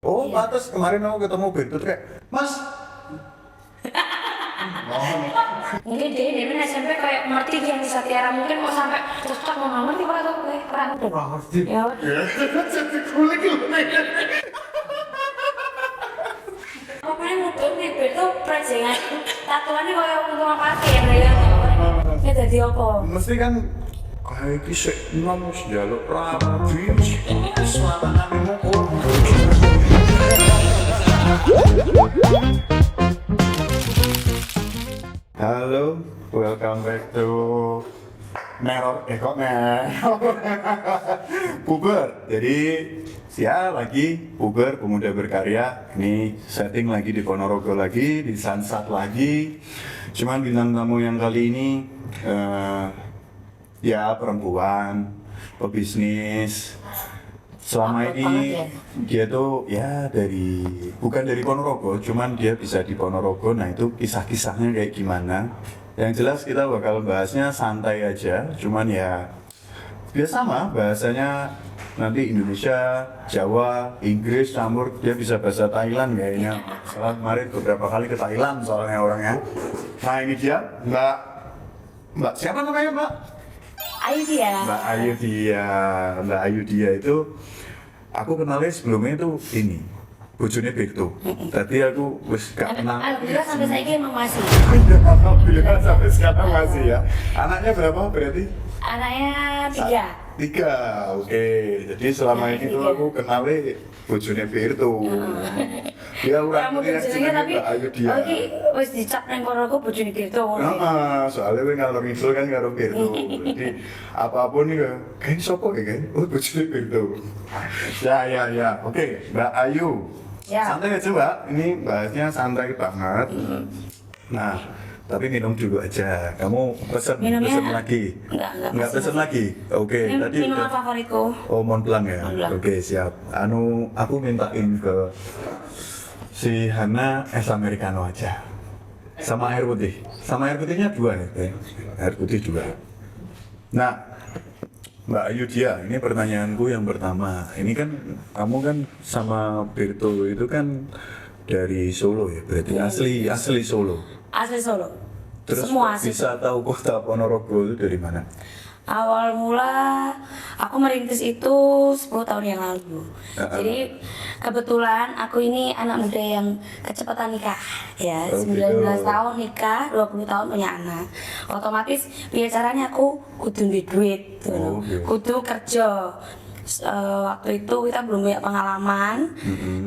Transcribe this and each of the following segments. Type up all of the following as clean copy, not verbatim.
Oh, Iya. pantes kemarin aku ketemu Bertut kayak, Mas. Mohon. Mungkin dia dari SMP kayak ngerti dia bisa tiara mungkin mau sampai cocok mau ngerti pak atau gue kurang udah. Wah, ngerti. Ya. Jadi kulik loh. Apa yang mungkin nih itu prejengan tatuannya kayak untung apa ya ya. Ini jadi apa? Mesti kan kayak iki sik nom njaluk rabi suarane mukul. Halo, welcome back to Neror, kok Neror. Puber, jadi ya lagi Puber Pemuda Berkarya. Ini setting lagi di Ponorogo lagi, di Sansat lagi. Cuman bintang tamu yang kali ini ya perempuan, pebisnis. Selama ini dia tuh ya bukan dari Ponorogo, cuman dia bisa di Ponorogo. Nah itu kisah-kisahnya kayak gimana. Yang jelas kita bakal bahasnya santai aja, cuman ya sama bahasanya nanti Indonesia, Jawa, Inggris campur, dia bisa bahasa Thailand kayaknya. Soalnya kemarin beberapa kali ke Thailand soalnya orangnya. Nah ini dia Mbak siapa namanya Mbak? Ayo dia. Mbak Ayu dia itu aku kenalnya sebelumnya itu ini bojone Bekto. Tadi aku wis gak kenal. Alhamdulillah sampai saya emang masih. Alhamdulillah sampai sekarang masih ya. Anaknya berapa berarti? Anaknya 3. 3, oke. Jadi selama ini tuh aku kenalnya bojone Bekto. Dia Kamu orang bojone tapi Mbak Ayu dia. oke wis dicap nang Ponorogo bojone gitu. Soalnya gue ngalor ngidul kan karo Berto. Jadi apapun nih kayak sopo ya kan? Oh bojone Berto. Ya. Oke, Mbak Ayu. Ya. Santai aja Mbak. Ini bahasnya santai banget. Nah, tapi minum dulu aja. Kamu pesen lagi? Enggak pesen lagi. Oke, Ini tadi minuman favoritku. Oh, Mont Blanc ya? Mont Blanc. Oke, siap. Aku mintain ke si Hana es americano aja. Sama air putih. Sama air putihnya 2 ya, Teh? Air putih 2. Nah, Mbak Ayu dia, ini pertanyaanku yang pertama. Ini kan kamu kan sama Berto itu kan dari Solo ya, berarti asli Solo. Asli Solo. Terus Semua asli. bisa tahu kota Ponorogo itu dari mana? Awal mula aku merintis itu 10 tahun yang lalu. Jadi kebetulan aku ini anak muda yang kecepatan nikah ya, Oh, 19 gitu. tahun nikah, 20 tahun punya anak. Otomatis biar caranya aku kudu duit gitu. Oh, gitu. Kudu kerja. Waktu itu kita belum punya pengalaman.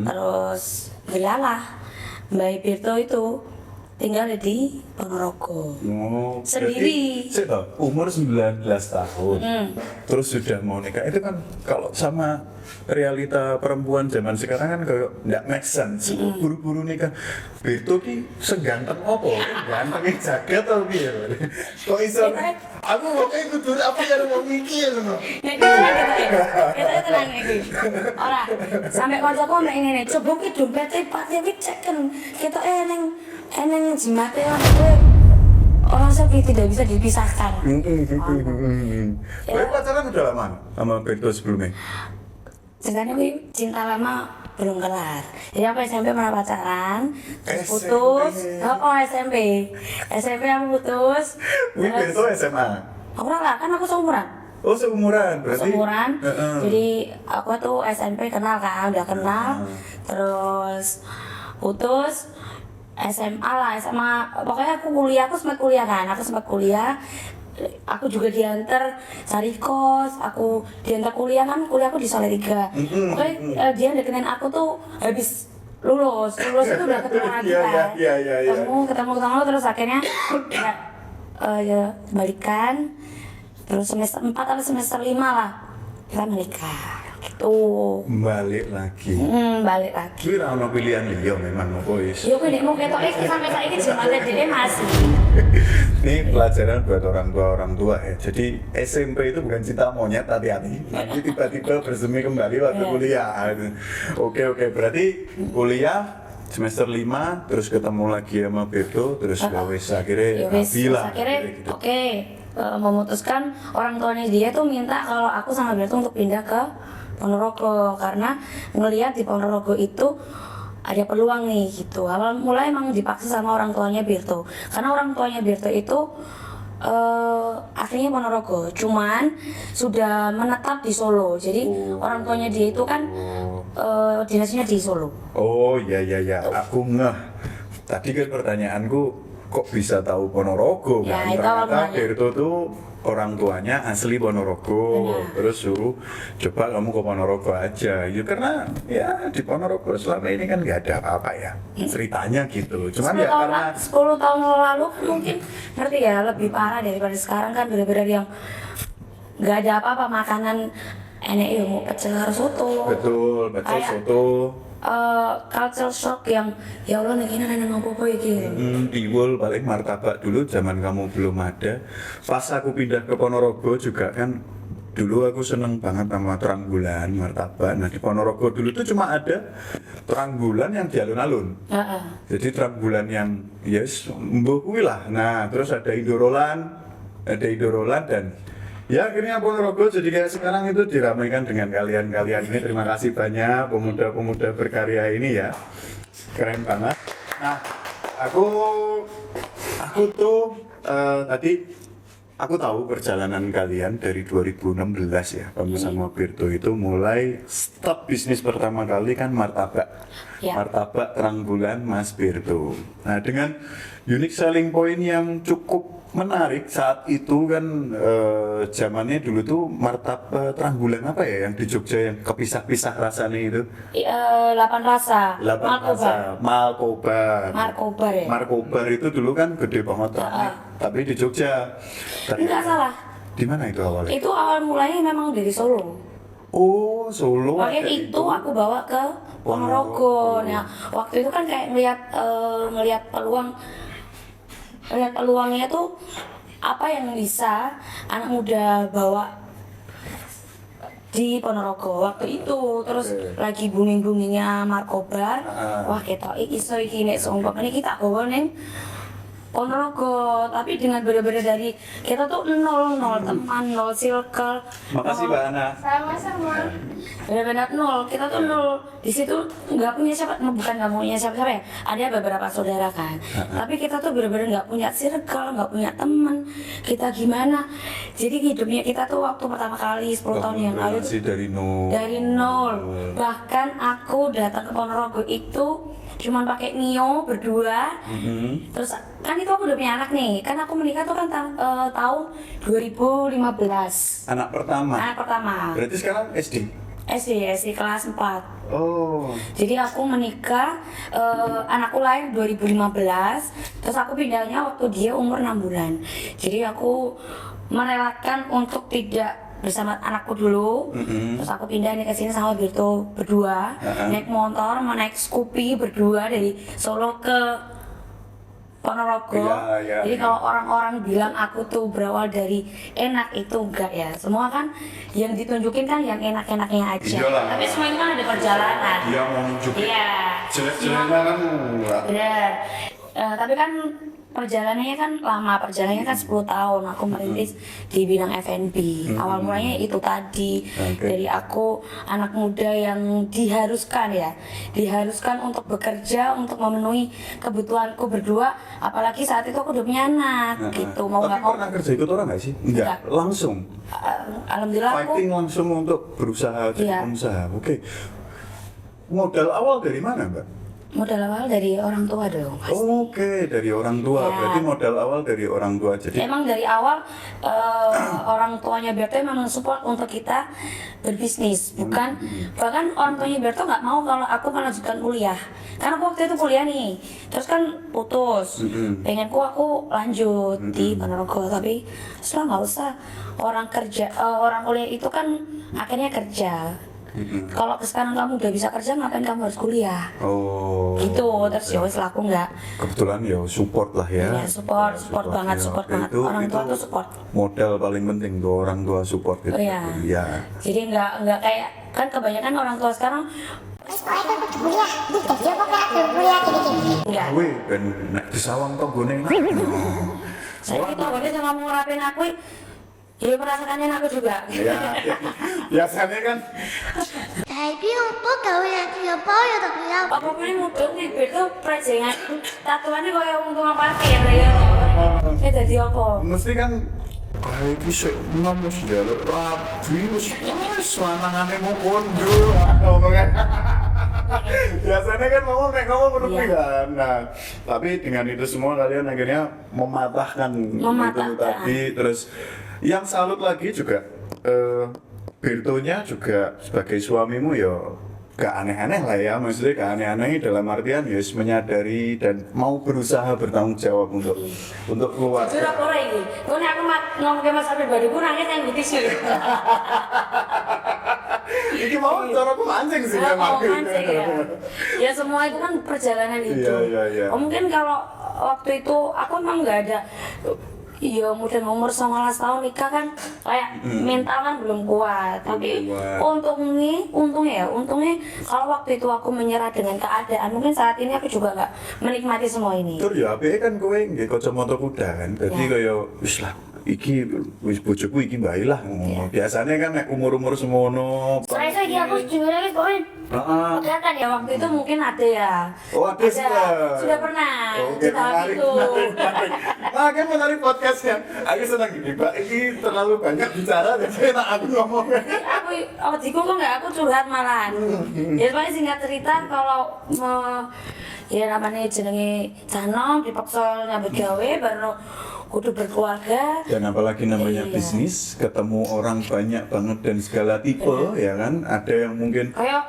Terus belalah Mbak Birto itu tinggal di Ponorogo. Oh, Sendiri. Saya tahu, umur 19 tahun. Terus sudah mau nikah. Itu kan kalau sama realita perempuan zaman sekarang kan kayak nggak make sense. Buru-buru nikah. Berto ki seganteng apa? Gantengnya jagat atau piye? Kok iso? Aku mau kayak kudu apa yang mau mikir loh. Kita tenang iki. Ora, sampai kancaku mek ngene, coba ki dompete pati ki cek kan. Kita eneng jimate kowe. Orang sepi tidak bisa dipisahkan. Kowe pacaran udah lama sama Berto sebelumnya? Ceritanya gue cinta lama belum kelar. Jadi aku SMP pernah pacaran, terus SMP. putus. SMP. SMP aku putus. Wih, Berto SMA? Aku lah kan aku seumuran. Oh, seumuran berarti? Seumuran. Jadi aku tuh SMP kenal kan, udah kenal. Terus putus. SMA lah, SMA. Pokoknya aku sempat kuliah kan. Aku sempat kuliah. Aku juga diantar cari kos, aku diantar kuliah kan, kuliahku di Salatiga. Pokoknya dia deketin aku tuh habis lulus itu udah ketemu lagi kan. Iya. Ketemu terus akhirnya ya balikan. Terus semester 4 atau semester 5 lah kita menikah gitu. Balik lagi. Balik lagi. Kuwi ora ono pilihan liya memang opo wis. Yo kowe nek mau ketok iki sampai saiki jumate dhewe masih. Ini pelajaran buat orang tua ya. Jadi SMP itu bukan cinta monyet, hati-hati. Nanti tiba-tiba bersemi kembali waktu kuliah. Oke, berarti kuliah semester 5 terus ketemu lagi sama Berto terus ya wis akhirnya bilang akhirnya gitu. memutuskan orang tuanya dia tuh minta kalau aku sama Berto untuk pindah ke Ponorogo karena ngelihat di Ponorogo itu ada peluang nih gitu. Awal mulai emang dipaksa sama orang tuanya Birto karena orang tuanya Birto itu aslinya Ponorogo, cuman sudah menetap di Solo. Jadi orang tuanya dia itu kan dinasnya di Solo. Oh iya, aku ngeh. Tadi kan pertanyaanku kok bisa tahu Ponorogo Ya, kan? itu awal Ternyata mulanya. Berto tuh orang tuanya asli Ponorogo, Benar. terus suruh coba kamu ke Ponorogo aja. Ya karena ya di Ponorogo selama ini kan nggak ada apa-apa ya ceritanya gitu. Cuman 10 ya tahun, karena 10 tahun lalu mungkin ngerti ya, lebih parah daripada sekarang kan, bener-bener yang nggak ada apa-apa, makanan enak ya, mau pecel harus soto. betul Kayak, soto. culture shock yang ya Allah nih ini mampu apa gitu. Tiwul paling martabak dulu zaman kamu belum ada. Pas aku pindah ke Ponorogo juga kan dulu aku seneng banget sama terang bulan martabak. Nah di Ponorogo dulu tuh cuma ada terang bulan yang di alun-alun. Heeh. Jadi terang bulan yang yes mbuh kuwi lah. Nah terus ada Indorolan dan ya akhirnya Ponorogo jadi kayak sekarang itu diramaikan dengan kalian-kalian ini. Terima kasih banyak pemuda-pemuda berkarya ini ya, keren banget. Nah aku tuh tadi aku tahu perjalanan kalian dari 2016 ya, kamu sama Birto itu mulai start bisnis pertama kali kan martabak. Ya. Martabak terang bulan Mas Birto. Nah dengan unique selling point yang cukup menarik saat itu kan zamannya dulu tuh martabak terang bulan apa ya yang di Jogja yang kepisah-pisah rasanya itu? 8 rasa. Malkobar. Markobar ya. Markobar itu dulu kan gede banget kan, tapi di Jogja. Enggak salah. Di mana itu awalnya? Itu awal mulanya memang dari Solo. Oh, Solo. Makanya ada itu aku bawa ke Ponorogo. Nah, waktu itu kan kayak ngelihat peluangnya tuh apa yang bisa anak muda bawa di Ponorogo waktu itu. Terus lagi booming-boomingnya Markobar. Wah, ketok iki iso iki nek sumpah ini kita bawa ning Ponorogo, tapi dengan bener-bener dari kita tuh nol teman, nol circle. Makasih nol- Mbak Ana. Sama-sama. Benar-benar nol, kita tuh nol. Di situ nggak punya siapa, bukan nggak punya siapa-siapa ya. Ada beberapa saudara kan, tapi kita tuh benar-benar nggak punya circle, nggak punya teman. Kita gimana? Jadi hidupnya kita tuh waktu pertama kali 10 tahun yang lalu tuh Masih dari nol. dari nol. Bahkan aku datang ke Ponorogo itu cuman pakai Mio berdua. Terus kan itu aku udah punya anak nih. Kan aku menikah tuh kan tahun 2015. Anak pertama. Anak pertama. Berarti sekarang SD. SD kelas 4. Oh. Jadi aku menikah, anakku lahir 2015. Terus aku pindahnya waktu dia umur 6 bulan. Jadi aku merelakan untuk tidak bersama anakku dulu. Terus aku pindah nih ke sini sama Birto berdua, naik motor, mau naik Scoopy berdua dari Solo ke Ponorogo. Iya. Jadi kalau orang-orang bilang aku tuh berawal dari enak, itu enggak ya. Semua kan yang ditunjukin kan yang enak-enaknya aja. Iyalah. Tapi semua itu kan ada perjalanan. Dia mau nunjukin Iya. jelek-jeleknya kan enggak. Bener. Tapi kan perjalanannya kan lama, perjalanannya kan 10 tahun aku merintis di bidang F&B. Awal mulanya itu tadi, dari aku anak muda yang diharuskan untuk bekerja untuk memenuhi kebutuhanku berdua, apalagi saat itu aku udah punya anak gitu. Mau Tapi nggak mau, pernah kerja ikut orang nggak sih? Enggak. Langsung. alhamdulillah aku Fighting langsung untuk berusaha jadi Iya. pengusaha. Oke. Modal awal dari mana, Mbak? modal awal dari orang tua dong. Oke, dari orang tua. Ya. Berarti modal awal dari orang tua. Jadi Emang dari awal orang tuanya Berto memang support untuk kita berbisnis, bukan bahkan orang tuanya Berto nggak mau kalau aku melanjutkan kuliah, karena aku waktu itu kuliah nih, terus kan putus, pengenku aku lanjut di Ponorogo, tapi setelah nggak usah, orang kuliah itu kan akhirnya kerja. Kalau sekarang kamu udah bisa kerja, ngapain kamu harus kuliah? oh. Gitu, terus ya wes lah, aku nggak. Kebetulan ya support lah ya. Ya, support banget, ya. support Oke, banget. Orang tua tuh support. Modal paling penting tuh orang tua support gitu. Oh, iya. Iya. Jadi nggak kayak kan kebanyakan orang tua sekarang enggak. Weh, ben nek disawang tonggone enak. Saya itu awalnya sama mau ngerapin aku, ya merasakannya aku juga. Ya, Biasanya kan Tapi untuk gawe yang apa ya tapi ya. Apa boleh mudun bibir tuh prajengan tatuannya kayak untung apa ya ya. Jadi apa? mesti kan iki sik ngomong ya rabi wis lanangane mau kondo ngomongan. Biasanya kan ngomong menurut kan. Nah, tapi dengan itu semua kalian akhirnya mematahkan itu tadi. Terus yang salut lagi juga Birtonya juga sebagai suamimu ya gak aneh-aneh lah ya, maksudnya gak aneh-aneh dalam artian ya menyadari dan mau berusaha bertanggung jawab untuk keluarga. Jujur apa ora iki? Kok nek aku ngomong ke Mas pribadi ku nangis yang gitu sih. Iki mau cara aku mancing sih memang. Mancing ya. Ya semua itu kan perjalanan hidup. Iya. Mungkin kalau waktu itu aku emang nggak ada. Iya, mudah umur 19 tahun nikah kan kayak mental kan belum kuat. Tapi untungnya kalau waktu itu aku menyerah dengan keadaan, mungkin saat ini aku juga nggak menikmati semua ini. Tur ya apike kan kowe nggih kacamata kuda kan. Dadi kaya wis lah iki wis bojoku iki bae lah ngono. Biasanya kan nek umur-umur semono. Saya aku juga lagi koin. Kelihatan ya waktu itu mungkin ada ya. Oh, ada sudah pernah. Oke, menarik. Nah, kan menarik podcastnya. Aku senang gini, Pak. Ini terlalu banyak bicara, jadi enak aku ngomong. Aku dikungkung nggak, aku curhat malahan. Ya paling singkat cerita kalau ya namanya jenenge Canom dipaksa nyambut gawe baru kudu berkeluarga. Dan apalagi namanya bisnis, ketemu orang banyak banget dan segala tipe, ya kan? Ada yang mungkin kayak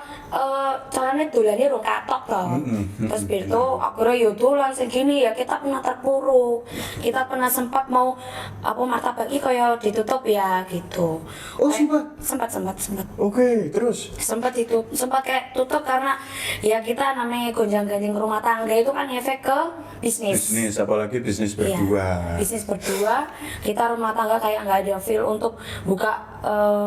caranya dolannya rong katok toh. Terus Birto akhirnya ya dolan segini ya kita pernah terpuruk. Kita pernah sempat mau apa martabak iki kayak ditutup ya gitu. Oh, sempat. Sempat. Oke, terus Sempat kayak tutup karena ya kita namanya gonjang-ganjing rumah tangga itu kan efek ke bisnis. bisnis, apalagi bisnis berdua. Bisnis berdua, kita rumah tangga kayak nggak ada feel untuk buka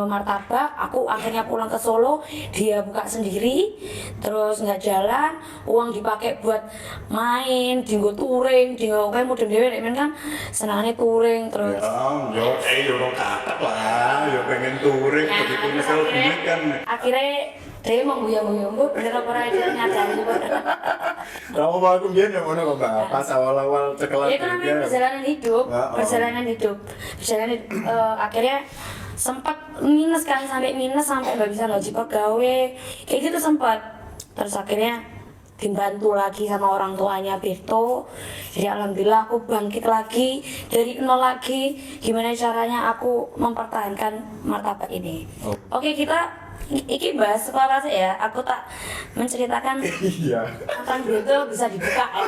martabak. Aku akhirnya pulang ke Solo, dia buka sendiri, terus nggak jalan, uang dipakai buat main, dinggo touring, dinggo kayak mudeng dewe men kan senangannya touring terus. Yo kakak lah, yo pengen touring begitu misal duit kan. Akhirnya dia mau guyang-guyang, gue bener apa aja nyadar juga. Kamu mau aku biar yang mana kok Mbak? Pas awal-awal cekelan. Itu namanya perjalanan hidup. Akhirnya sempat minus sampai nggak bisa gaji pegawai kayak gitu sempat. Terus akhirnya dibantu lagi sama orang tuanya Birto. Jadi alhamdulillah aku bangkit lagi dari nol lagi. Gimana caranya aku mempertahankan martabak ini? Oke, kita iki bahas sekolah ya. Aku tak menceritakan tentang Birto bisa dibuka ya.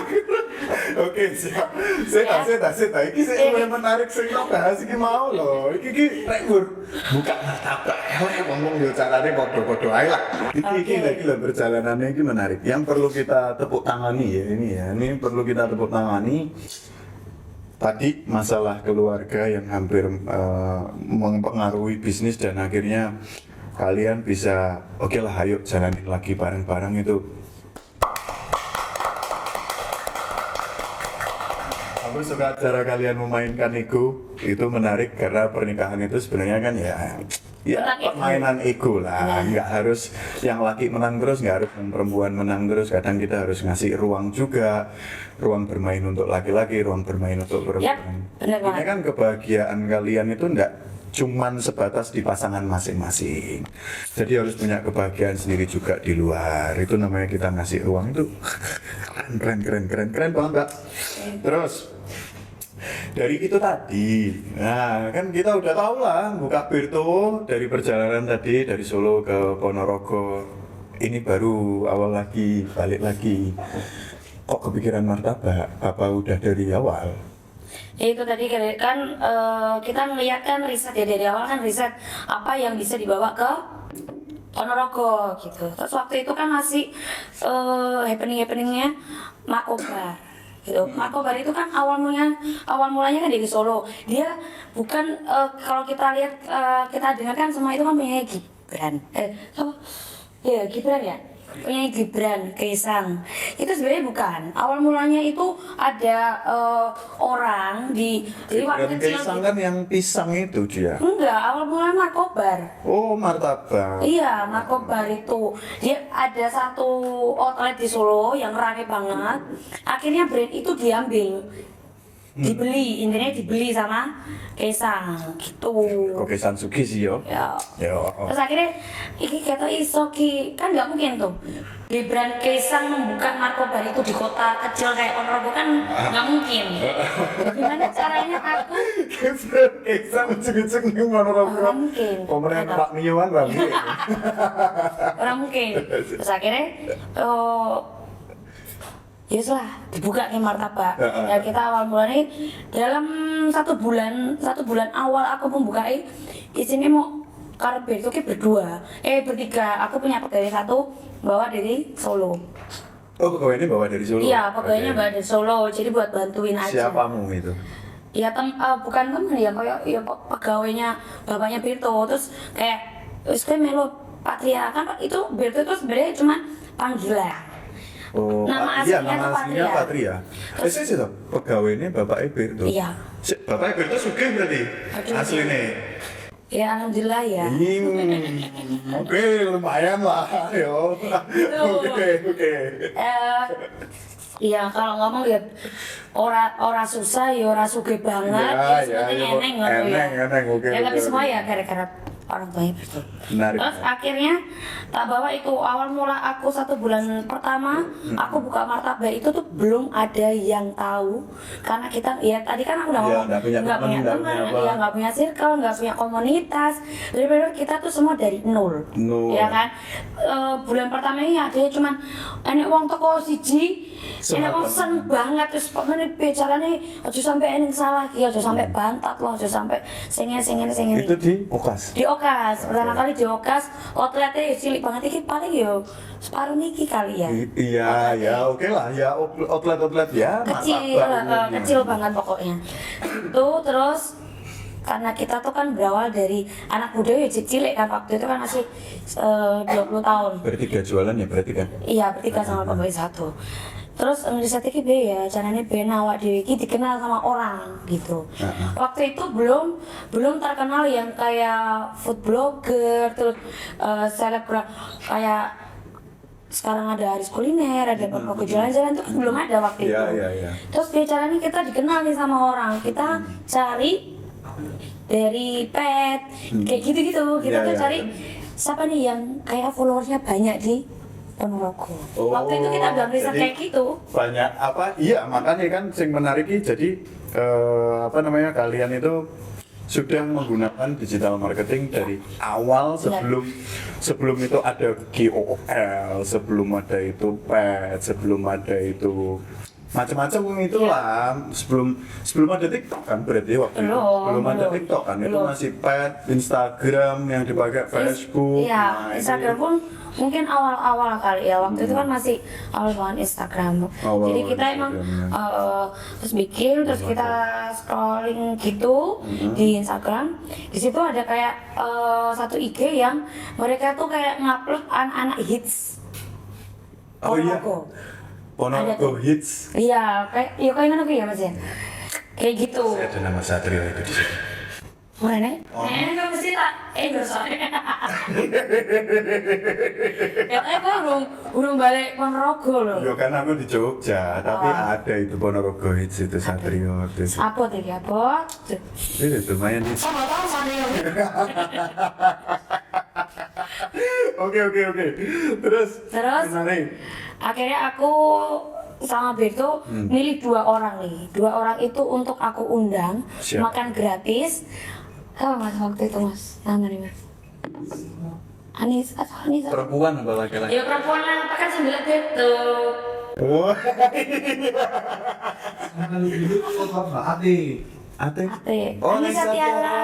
Oke, siap. Saya iki sing luwih menarik sing tak bahas iki mau lho. Iki nek buka martabak elek ngomong yo carane padha-padha ae lah. Iki lho perjalanannya iki menarik. Yang perlu kita tepuk tangani ya ini ya. Ini perlu kita tepuk tangani. Tadi masalah keluarga yang hampir mempengaruhi bisnis dan akhirnya kalian bisa oke lah ayo jalanin lagi bareng-bareng itu. Aku suka cara kalian memainkan ego, itu menarik karena pernikahan itu sebenarnya kan ya permainan ego lah, nggak harus yang laki menang terus, nggak harus yang perempuan menang terus. Kadang kita harus ngasih ruang juga, ruang bermain untuk laki-laki, ruang bermain untuk perempuan. Ini kan kebahagiaan kalian itu nggak cuman sebatas di pasangan masing-masing. Jadi harus punya kebahagiaan sendiri juga di luar. Itu namanya kita ngasih ruang itu keren banget, Mbak. Terus dari itu tadi, nah kan kita udah tahu lah buka Birto dari perjalanan tadi dari Solo ke Ponorogo. Ini baru awal lagi, balik lagi. Kok kepikiran martabak? Apa udah dari awal? Ya itu tadi kan kita melihat kan riset ya dari awal kan riset apa yang bisa dibawa ke Ponorogo gitu. Terus waktu itu kan masih happeningnya Markobar gitu. Markobar itu kan awal mulanya kan dari Solo. Dia bukan kalau kita lihat kita dengarkan semua itu kan punya Gibran. Gibran ya. penyanyi Gibran, Kaisang. Itu sebenarnya bukan. Awal mulanya itu ada orang jadi waktu Dan kecil. Kaisang kan yang pisang itu dia. Enggak, awal mulanya Markobar. Oh, martabak. Iya, Markobar itu dia ada satu outlet di Solo yang rame banget. Akhirnya brand itu diambil, dibeli, intinya dibeli sama Kaisang gitu. Kok Kaisang Sugi sih yo? Ya. Yo. Terus akhirnya iki kata iso ki kan nggak mungkin tuh Gibran Kaisang membuka Markobar itu di kota kecil kayak Ponorogo kan nggak mungkin. Gimana caranya aku? Kaisang ujung-ujung nih Ponorogo. Nggak mungkin. Pemerintah Pak Miyuan rapi. Orang mungkin. Terus akhirnya ya lah dibuka nih martabak. Ya kita awal mulanya dalam satu bulan awal aku membukai isinya mau karbe itu berdua bertiga. Aku punya pegawai satu bawa dari Solo. Oh, pegawai ini bawa dari Solo? Iya, pegawainya Oke. bawa dari Solo, jadi buat bantuin aja. Siapamu itu? Ya bukan teman ya, kayak ya pegawainya bapaknya Birto. Terus kayak wis kowe melu Patria kan itu Birto itu sebenarnya cuma panggilan. Oh, Nama iya, aslinya nama tuh aslinya Patria. Sih toh, pegawai ini Bapak Birto. Iya. Bapak Birto sugih berarti Aduh. aslinya. Ya alhamdulillah ya. Oke, lumayan lah, yo. Oke. Iya kalau ngomong ya ora susah ya ora sugih banget Ya, ya sebenarnya ya, eneng ngono ya. eneng, oke, Ya tapi oke, semua oke. ya gara-gara orang tua itu. Menarik. Terus akhirnya tak bawa itu awal mula aku 1 bulan pertama aku buka martabak itu tuh belum ada yang tahu karena kita ya tadi kan aku udah Iya, ngomong nggak punya teman, nggak punya apa. ya nggak punya circle nggak punya komunitas benar-benar kita tuh semua dari nol. Nol. Ya kan. Bulan pertama ini ada cuman enek wong toko siji enek wong seneng banget terus pokoknya bicaranya aja sampai enek salah ki aja sampai bantat loh aja sampai singen Itu di Okas. di Okas pertama kali di Okas outletnya ya cilik banget iki paling yo separuh niki kali ya Iya, ya oke lah, ya outlet ya. kecil martabak. kecil banget pokoknya itu terus karena kita tuh kan berawal dari anak muda ya cilik kan waktu itu kan masih 20 tahun Bertiga jualan ya berarti kan? iya bertiga sama pegawai satu terus riset iki be ya caranya ben awak dhewe iki dikenal sama orang gitu. Waktu itu belum terkenal yang kayak food blogger terus selebgram kayak sekarang ada Aris Kuliner, ada Bapak jalan-jalan itu kan belum ada waktu itu. Iya. Terus caranya kita dikenal nih sama orang, kita cari dari pet kayak gitu-gitu. Kita Iya, tuh iya. cari siapa nih yang kayak followersnya banyak di Ponorogo. Oh, Waktu itu kita udah riset jadi kayak gitu. Banyak apa? Iya, makanya kan sing menarik ini jadi apa namanya kalian itu sudah menggunakan digital marketing dari awal sebelum itu ada KOL, sebelum ada itu pet, sebelum ada itu macam-macam itulah sebelum ada TikTok kan berarti waktu itu belum ada TikTok kan itu Belum. masih pet, Instagram yang dipakai Facebook. Iya, Nah, itu- Instagram pun mungkin awal-awal kali ya. Waktu itu kan masih awal banget Instagram. Awal Jadi kita emang Instagram, terus bikin, terus kita scrolling gitu di Instagram. Di situ ada kayak satu IG yang mereka tuh kayak ngupload anak-anak hits. Oh iya. Ponorogo. Ponorogo Ada tuh. Hits. Iya, kayak ngono kuwi ya Mas ya. Kayak gitu. Ada nama Satrio itu di situ. Mana? Enggak mesti tak endorse. Ya, belum balik Ponorogo loh. Ya kan aku di Jogja, tapi ada itu Ponorogo Hits itu Satrio waktu itu. Apa tadi apa? Itu lumayan nih. Sama tahu mana yang Oke. Terus menarik. akhirnya aku sama Berto milih 2 orang nih. 2 orang itu untuk aku undang Siap. makan gratis. Apa mas waktu itu mas? Nama nih mas? Anis atau Anis? Perempuan apa laki-laki? Ya perempuan lah, apa kan sambil Berto. Wah, Ate. Ate. Ate. Oh, Anissa Tiara.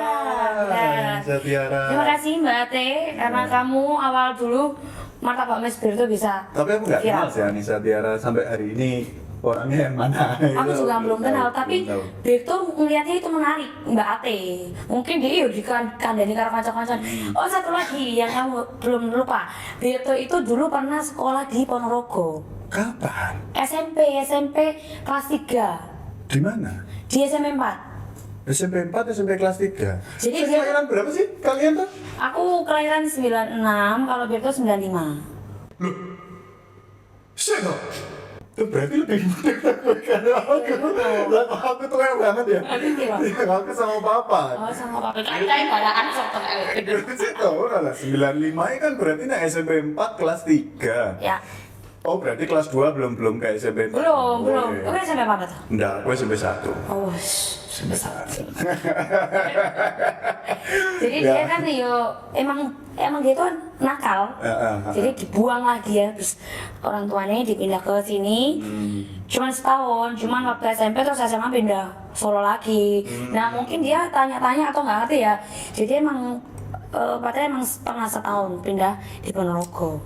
Ya. Anissa Tiara. Terima kasih Mbak Ate karena kamu awal dulu martabak Mas Berto bisa Tapi aku nggak kenal viral. sih Anissa Tiara sampai hari ini. orangnya yang mana. Aku Itu juga belum kenal, tahu, tapi belum tahu. Birto ngeliatnya itu menarik, Mbak Ate. Mungkin dia yuk dikandani karo kanca-kancan. Oh satu lagi yang kamu belum lupa, Birto itu dulu pernah sekolah di Ponorogo. Kapan? SMP kelas 3. Di mana? Di SMP 4. SMP 4, SMP kelas 3. Jadi Saya dia- kelahiran berapa sih kalian tuh? Aku kelahiran 96, kalau Birto 95. Siapa? Itu berarti lebih muda dari aku. Lah aku tua banget ya. Aku kira. Aku sama papa. Oh sama papa kan kayak balakan sok Berarti tahu lah 95 ini kan berarti nak SMP 4 kelas 3. Ya, Oh berarti kelas 2 belum ke SMP 4. belum. iya. Oke SMP apa tuh? Enggak, aku SMP 1. Oh, SMP 1. jadi Ya. dia kan emang dia tuh nakal. Jadi dibuang lagi ya, terus orang tuanya dipindah ke sini. Cuman setahun, cuman waktu SMP terus SMA pindah Solo lagi. Nah mungkin dia tanya-tanya atau nggak ngerti ya. Jadi emang padahal emang pernah setahun pindah di Ponorogo.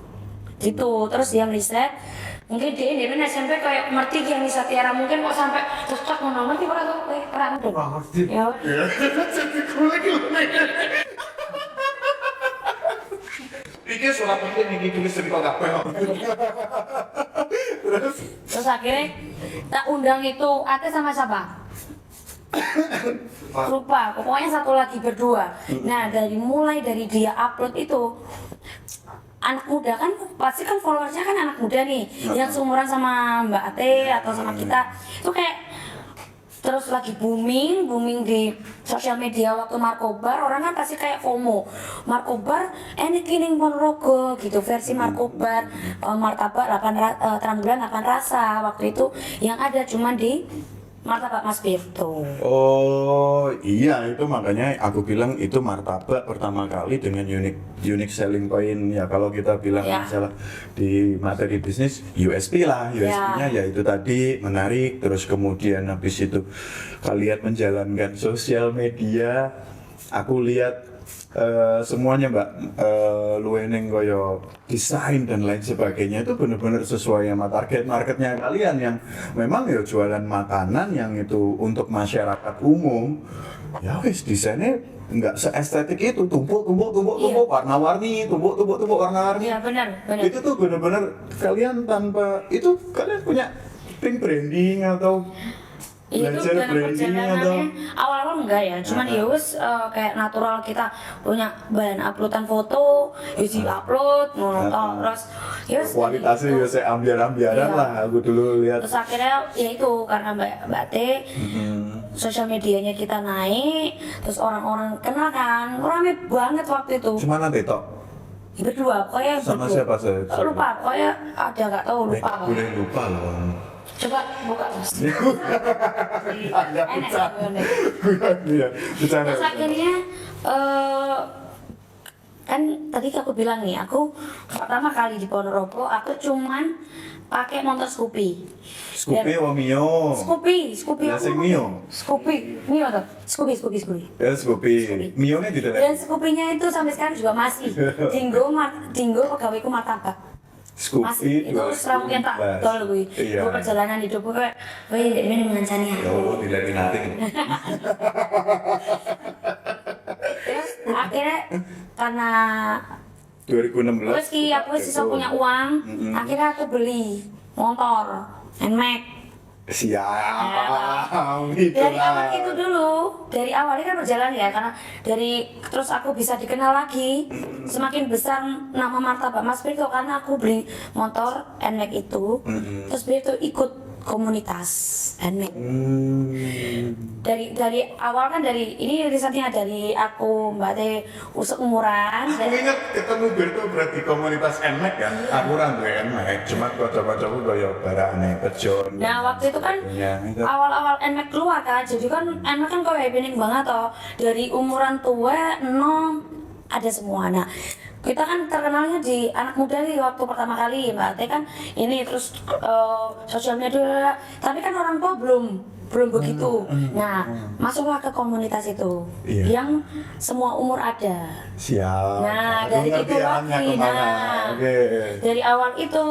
Gitu, terus dia riset. Mungkin dia ini SMP kayak ngerti yang di Satiara, mungkin kok sampai terus tak mau ngerti pernah tuh, pernah tuh. Wah, ngerti. Ya, Jadi gue lagi Iki surat penting iki tulis cerita kabeh. Terus terus akhirnya tak undang itu Ate sama siapa? Lupa, pokoknya satu lagi berdua. Nah mulai dari dia upload itu, anak muda kan pasti kan followersnya kan anak muda nih, yang seumuran sama Mbak Ate atau sama kita, itu kayak terus lagi booming di sosial media waktu Markobar. Orang kan pasti kayak FOMO, Markobar ini kining Ponorogo gitu, versi Markobar, martabak 8 terang bulan 8 rasa waktu itu yang ada cuma di martabak Mas Birto. oh iya itu makanya aku bilang itu martabak pertama kali dengan unique selling point ya kalau kita bilang Ya. masalah di materi bisnis USP lah USP-nya ya itu tadi menarik terus kemudian habis itu kalian menjalankan sosial media aku lihat semuanya mbak lueneng koyo desain dan lain sebagainya itu benar-benar sesuai sama target marketnya kalian yang memang ya jualan makanan yang itu untuk masyarakat umum ya wis desainnya nggak seestetik itu tumpuk warna-warni tumpuk warna-warni Iya benar. itu tuh benar-benar kalian tanpa itu kalian punya branding atau Itu belajar dalam branding atau perjalanannya awal-awal enggak ya, cuman ya wis kayak natural kita punya bahan uploadan foto, ya upload, terus ya wis kualitasnya ya saya ambiaran Iya. lah aku dulu lihat terus akhirnya ya itu karena Mbak T sosial medianya kita naik, terus orang-orang kenal kan, rame banget waktu itu. cuma nanti tok Ya, berdua, pokoknya Sama berdua. siapa, siapa? Lupa, pokoknya ada nggak tahu lupa. boleh lupa loh Coba buka mas. ada Enak bercanda sebenarnya. iya bercanda Terus akhirnya kan tadi aku bilang nih, aku pertama kali di Ponorogo aku cuman pakai motor Scoopy. Scoopy o Mio Scoopy Ya, aku sing pakai. Mio. Scoopy, Mio tuh. Scoopy. ya Scoopy Mio nya di Dan dalam Scoopy-nya itu sampai sekarang juga masih Dinggo pegawaiku martabak. Scoopy Masih itu serang mungkin tak tol gue. iya Gue perjalanan hidup gue kayak, ini mengancani ya Allah tidak nanti Terus akhirnya karena 2016 terus aku sisa punya uang, akhirnya aku beli motor NMAX. siap itu Dari lah awal itu dulu, dari awalnya kan berjalan ya, karena dari terus aku bisa dikenal lagi, semakin besar nama martabak Mas Birto karena aku beli motor NMAX itu, terus Birto ikut komunitas NMAX. Dari awal kan dari ini risetnya dari aku Mbak Teh usuk umuran. Aku ingat ketemu Berto berarti komunitas NMAX kan? Aku orang duwe NMAX, cuma kocok-kocokku kaya barane pejon. Nah waktu itu kan Ya, itu. awal-awal NMAX keluar kan, jadi kan NMAX kan kok happening banget toh, dari umuran tua 0 ada semua. Nah kita kan terkenalnya di anak muda nih waktu pertama kali Mbak Teh kan ini terus sosial media, tapi kan orang tua belum begitu. Nah, masuklah ke komunitas itu Iya. yang semua umur ada. Siap. Nah, Aku dari ngerti itu arahnya lagi, kemana. nah, Oke. dari awal itu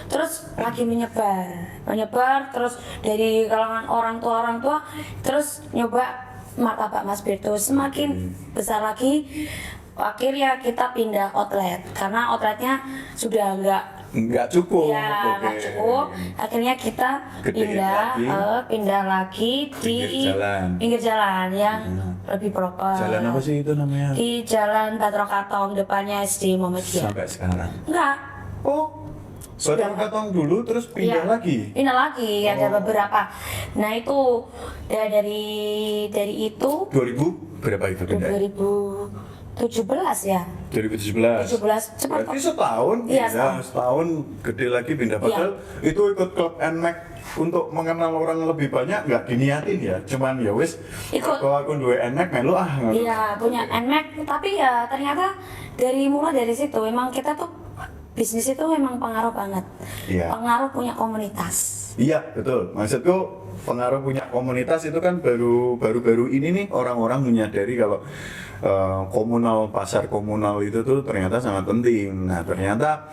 terus lagi menyebar terus dari kalangan orang tua terus nyoba martabak Mas Birto semakin besar lagi. Akhirnya kita pindah outlet karena outletnya sudah Nggak cukup. ya nggak Oke. cukup. Akhirnya kita Gedein pindah lagi di pinggir jalan yang lebih proper. Jalan apa sih itu namanya? Di Jalan Batro Katong depannya SD Muhammadiyah. Sampai sekarang. Enggak. Oh, Batang Katong dulu terus pindah Iya, lagi. Pindah lagi ada beberapa. Nah itu ya dari itu 2000 berapa itu pindah? 2017 ya. 2017. 17 cepat Berarti kok. setahun, Iya, setahun gede lagi pindah. Padahal itu ikut klub NMAX untuk mengenal orang lebih banyak nggak diniatin ya, cuman ya wis Ikut. kalau aku duwe NMAX melu ngono. Iya punya NMAX tapi ya ternyata mulai dari situ emang kita tuh bisnis itu memang pengaruh banget. Iya. Pengaruh punya komunitas. Iya betul, maksudku pengaruh punya komunitas itu kan baru ini nih orang-orang menyadari kalau pasar komunal itu tuh ternyata sangat penting. Nah ternyata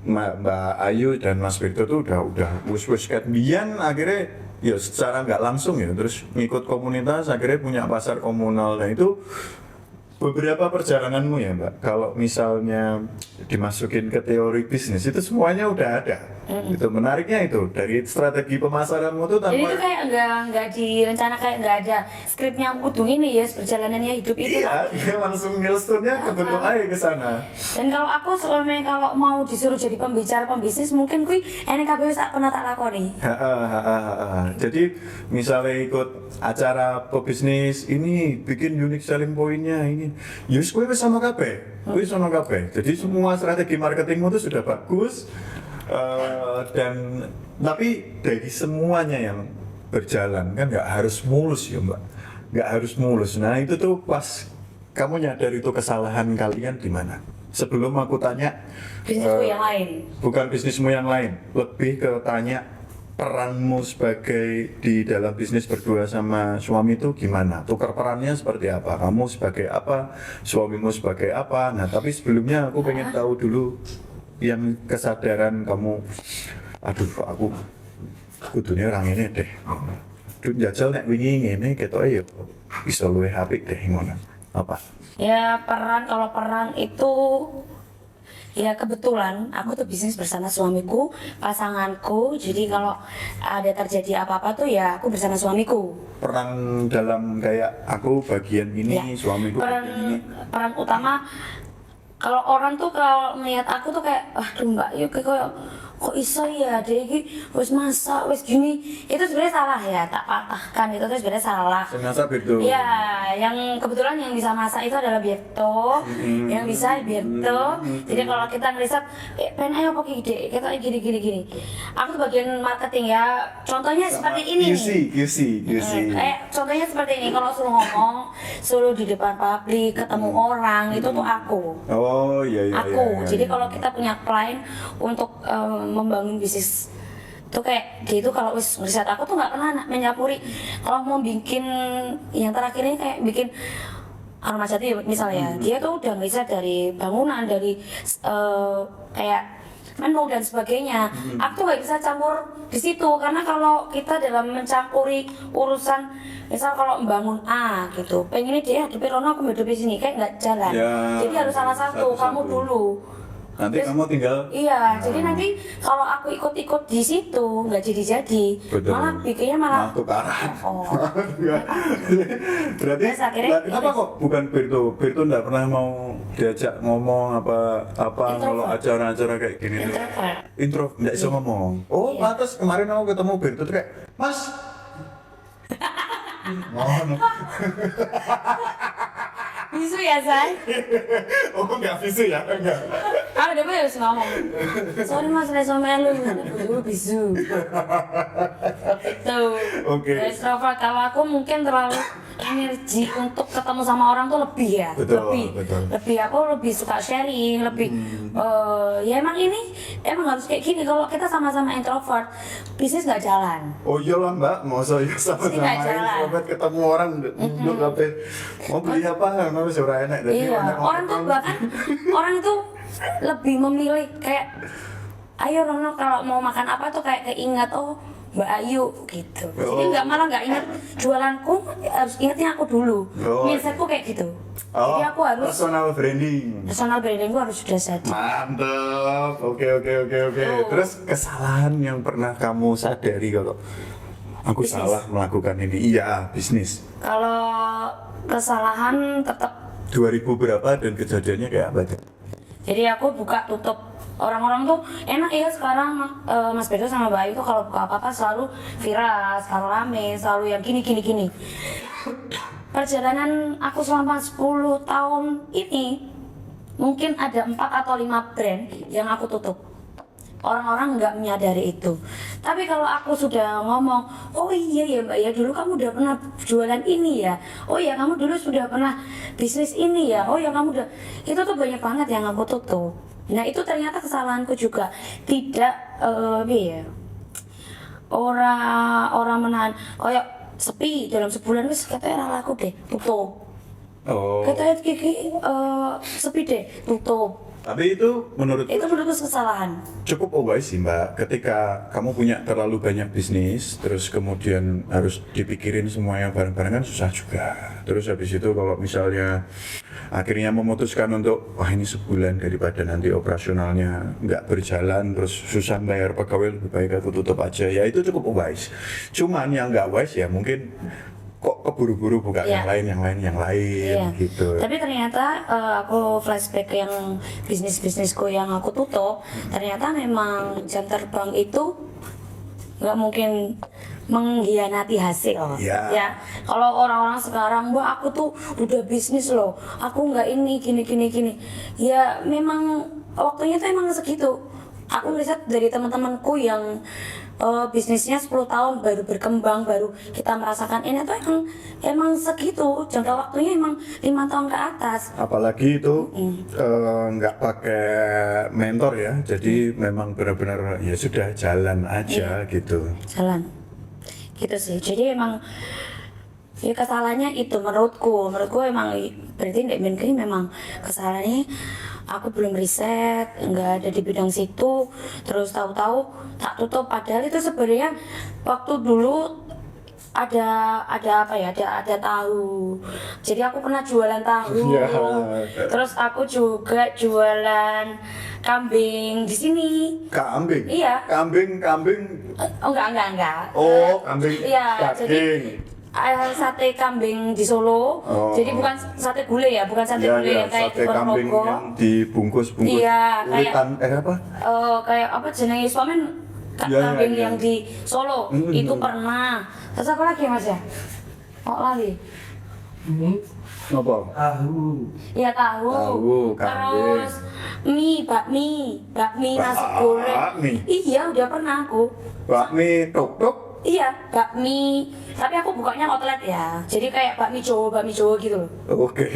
Mbak Ayu dan Mas Birto tuh udah wus ket biyen akhirnya ya secara nggak langsung ya terus ngikut komunitas akhirnya punya pasar komunal. Nah itu beberapa perjalananmu ya Mbak, kalau misalnya dimasukin ke teori bisnis itu semuanya udah ada. Itu menariknya itu dari strategi pemasaranmu tuh Jadi itu tanpa kayak nggak direncana kayak nggak ada skripnya kudu ini ya perjalanannya hidup itu. iya, dia langsung milestone-nya kebentuk aja ke sana. Dan kalau aku selama kalau mau disuruh jadi pembicara pembisnis mungkin kui enek kabeh wis tak pernah tak lakoni. Jadi misalnya ikut acara pebisnis ini bikin unique selling point-nya ini, yus kowe wis sama kabeh, kowe sama kabeh. Jadi semua strategi marketingmu itu sudah bagus. Dan tapi dari semuanya yang berjalan kan nggak harus mulus ya Mbak, nggak harus mulus. Nah itu tuh pas kamu nyadar itu kesalahan kalian di mana? Sebelum aku tanya Bisnisku yang lain. bukan bisnismu yang lain, lebih ke tanya peranmu sebagai di dalam bisnis berdua sama suami itu gimana? Tukar perannya seperti apa? Kamu sebagai apa? Suamimu sebagai apa? Nah tapi sebelumnya aku pengen tahu dulu yang kesadaran kamu, aduh aku kudunya orang ini deh. Duh jajal nek wingi ngene ketoke ya bisa luwih apik deh ngono. Apa? Ya kalau peran itu ya kebetulan aku tuh bisnis bersama suamiku, pasanganku. Jadi kalau ada terjadi apa-apa tuh ya aku bersama suamiku. Peran dalam kayak aku bagian ini, Ya. suamiku bagian ini. Peran utama kalau orang tuh kalau melihat aku tuh kayak aduh Mbak Yu kayak kok iso ya dia iki wis masak wis gini, itu sebenarnya salah ya, tak patahkan itu tuh sebenarnya salah. Ternyata begitu. Iya, yang kebetulan yang bisa masak itu adalah Birto, yang bisa Birto. Jadi kalau kita ngeriset, pengen ayo apa gini, kita gini. Aku tuh bagian marketing ya. Contohnya seperti ini. QC. Kayak contohnya seperti ini, kalau suruh ngomong, suruh di depan publik, ketemu orang, itu tuh aku. Oh iya. Aku. Jadi kalau kita punya klien untuk membangun bisnis tuh kayak gitu, kalau wis ngeriset aku tuh nggak pernah menyapuri. Kalau mau bikin yang terakhir ini kayak bikin Aroma Jati misalnya, dia tuh udah ngeriset dari bangunan, dari kayak menu dan sebagainya. Aku tuh nggak bisa campur di situ karena kalau kita dalam mencampuri urusan misal kalau membangun A gitu, pengennya dia di Rono aku hidup di sini kayak nggak jalan. Ya, Jadi harus salah satu, kamu dulu. Nanti Terus- kamu tinggal. Iya, jadi nanti kalau aku ikut-ikut di situ nggak jadi, Betul. malah bikinnya malah. tukaran. Oh. Berarti Terus akhirnya kenapa kok bukan Birto? Birto nggak pernah mau diajak ngomong apa Introvert. kalau acara-acara kayak gini tuh. Introvert. Nggak bisa ngomong. Oh, Iya. pantas kemarin aku ketemu Birto tuh kayak, Mas. Ngono. Bisu ya, Say? Oh, nggak bisu ya? Enggak. Ah, udah harus ngomong. Sorry Mas, saya melu, dulu bisu. Itu. Oke. Extrovert, kalau aku mungkin terlalu energi untuk ketemu sama orang tuh lebih ya. Betul, lebih betul. lebih aku lebih suka sharing, lebih ya emang ini emang harus kayak gini. Kalau kita sama-sama introvert, bisnis nggak jalan. Oh iyalah mbak, mau saya sama-sama nggak jalan. introvert ketemu orang duduk kafe mau beli apa harus ora enak. Jadi Iya, orang tuh bahkan orang itu lebih memilih kayak ayo Rono kalau mau makan apa tuh kayak keingat oh Mbak Ayu gitu. Jadi malah nggak ingat jualanku, harus ingatnya aku dulu. Oh. Mindsetku kayak gitu. Oh, Jadi aku harus personal branding. personal brandingku harus sudah jadi. Mantap. Oke. Terus kesalahan yang pernah kamu sadari kalau aku Bisnis. salah melakukan ini? Iya, bisnis. Kalau kesalahan tetap. 2000 berapa dan kejadiannya kayak apa tuh? Jadi aku buka tutup. Orang-orang tuh enak ya sekarang Mas Bedo sama Mbak Ayu tuh kalau buka apa-apa selalu viral, selalu rame, selalu yang gini. Perjalanan aku selama 10 tahun ini mungkin ada 4 atau 5 brand yang aku tutup. Orang-orang nggak menyadari itu. Tapi kalau aku sudah ngomong, oh iya ya Mbak ya dulu kamu udah pernah jualan ini ya. Oh ya kamu dulu sudah pernah bisnis ini ya. Oh ya kamu udah, itu tuh banyak banget yang aku tutup. Nah itu ternyata kesalahanku juga. Tidak orang menahan kayak sepi dalam sebulan wis katanya ora laku deh tutup. Oh. Katanya Kiki sepi deh tutup. Tapi itu menurut Itu menurutku kesalahan. cukup wise sih mbak, ketika kamu punya terlalu banyak bisnis terus kemudian harus dipikirin semuanya bareng-bareng kan susah juga. Terus habis itu kalau misalnya akhirnya memutuskan untuk wah ini sebulan daripada nanti operasionalnya nggak berjalan terus susah bayar pegawai, lebih baik aku tutup aja, ya itu cukup wise. Cuman yang nggak wise ya mungkin kok keburu-buru buka Iya. yang lain Iya. gitu. Tapi ternyata aku flashback ke yang bisnisku yang aku tutup, ternyata memang jam terbang itu nggak mungkin mengkhianati hasil. Iya. Ya, kalau orang-orang sekarang, Mbak aku tuh udah bisnis loh, aku nggak ini gini. Ya memang waktunya tuh emang segitu. Aku melihat dari teman-temanku yang bisnisnya 10 tahun baru berkembang, baru kita merasakan ini tuh emang segitu, jangka waktunya emang 5 tahun ke atas. Apalagi itu nggak pakai mentor ya, jadi memang benar-benar ya sudah jalan aja gitu. Jalan gitu sih. Jadi emang ya kesalahannya itu menurutku emang berarti Ndek Menkri memang kesalahannya aku belum riset, nggak ada di bidang situ, terus tahu-tahu tak tutup. Padahal itu sebenarnya waktu dulu ada apa ya, ada tahu. Jadi aku pernah jualan tahu. Ya. Terus aku juga jualan kambing di sini. Kambing? Iya. Kambing. Oh enggak. Oh, kambing Iya, jadi daging. sate kambing di Solo. Oh. Jadi bukan sate gulai ya, bukan sate Ya, gulai ya, yang kayak sate di kambing Ponorogo. yang dibungkus Iya, ulitan apa? Kayak apa jenenge suamen Ya, kambing ya. yang di Solo itu pernah. Terus apa lagi Mas ya? Oh lali. Apa? Tahu. Iya tahu. Tahu, kambing. Terus bakmi nasi goreng. Bakmi? Iya udah pernah aku. Bakmi tok. Iya, bakmi. Tapi aku bukanya outlet ya. Jadi kayak bakmi Jawa gitu loh. Oke,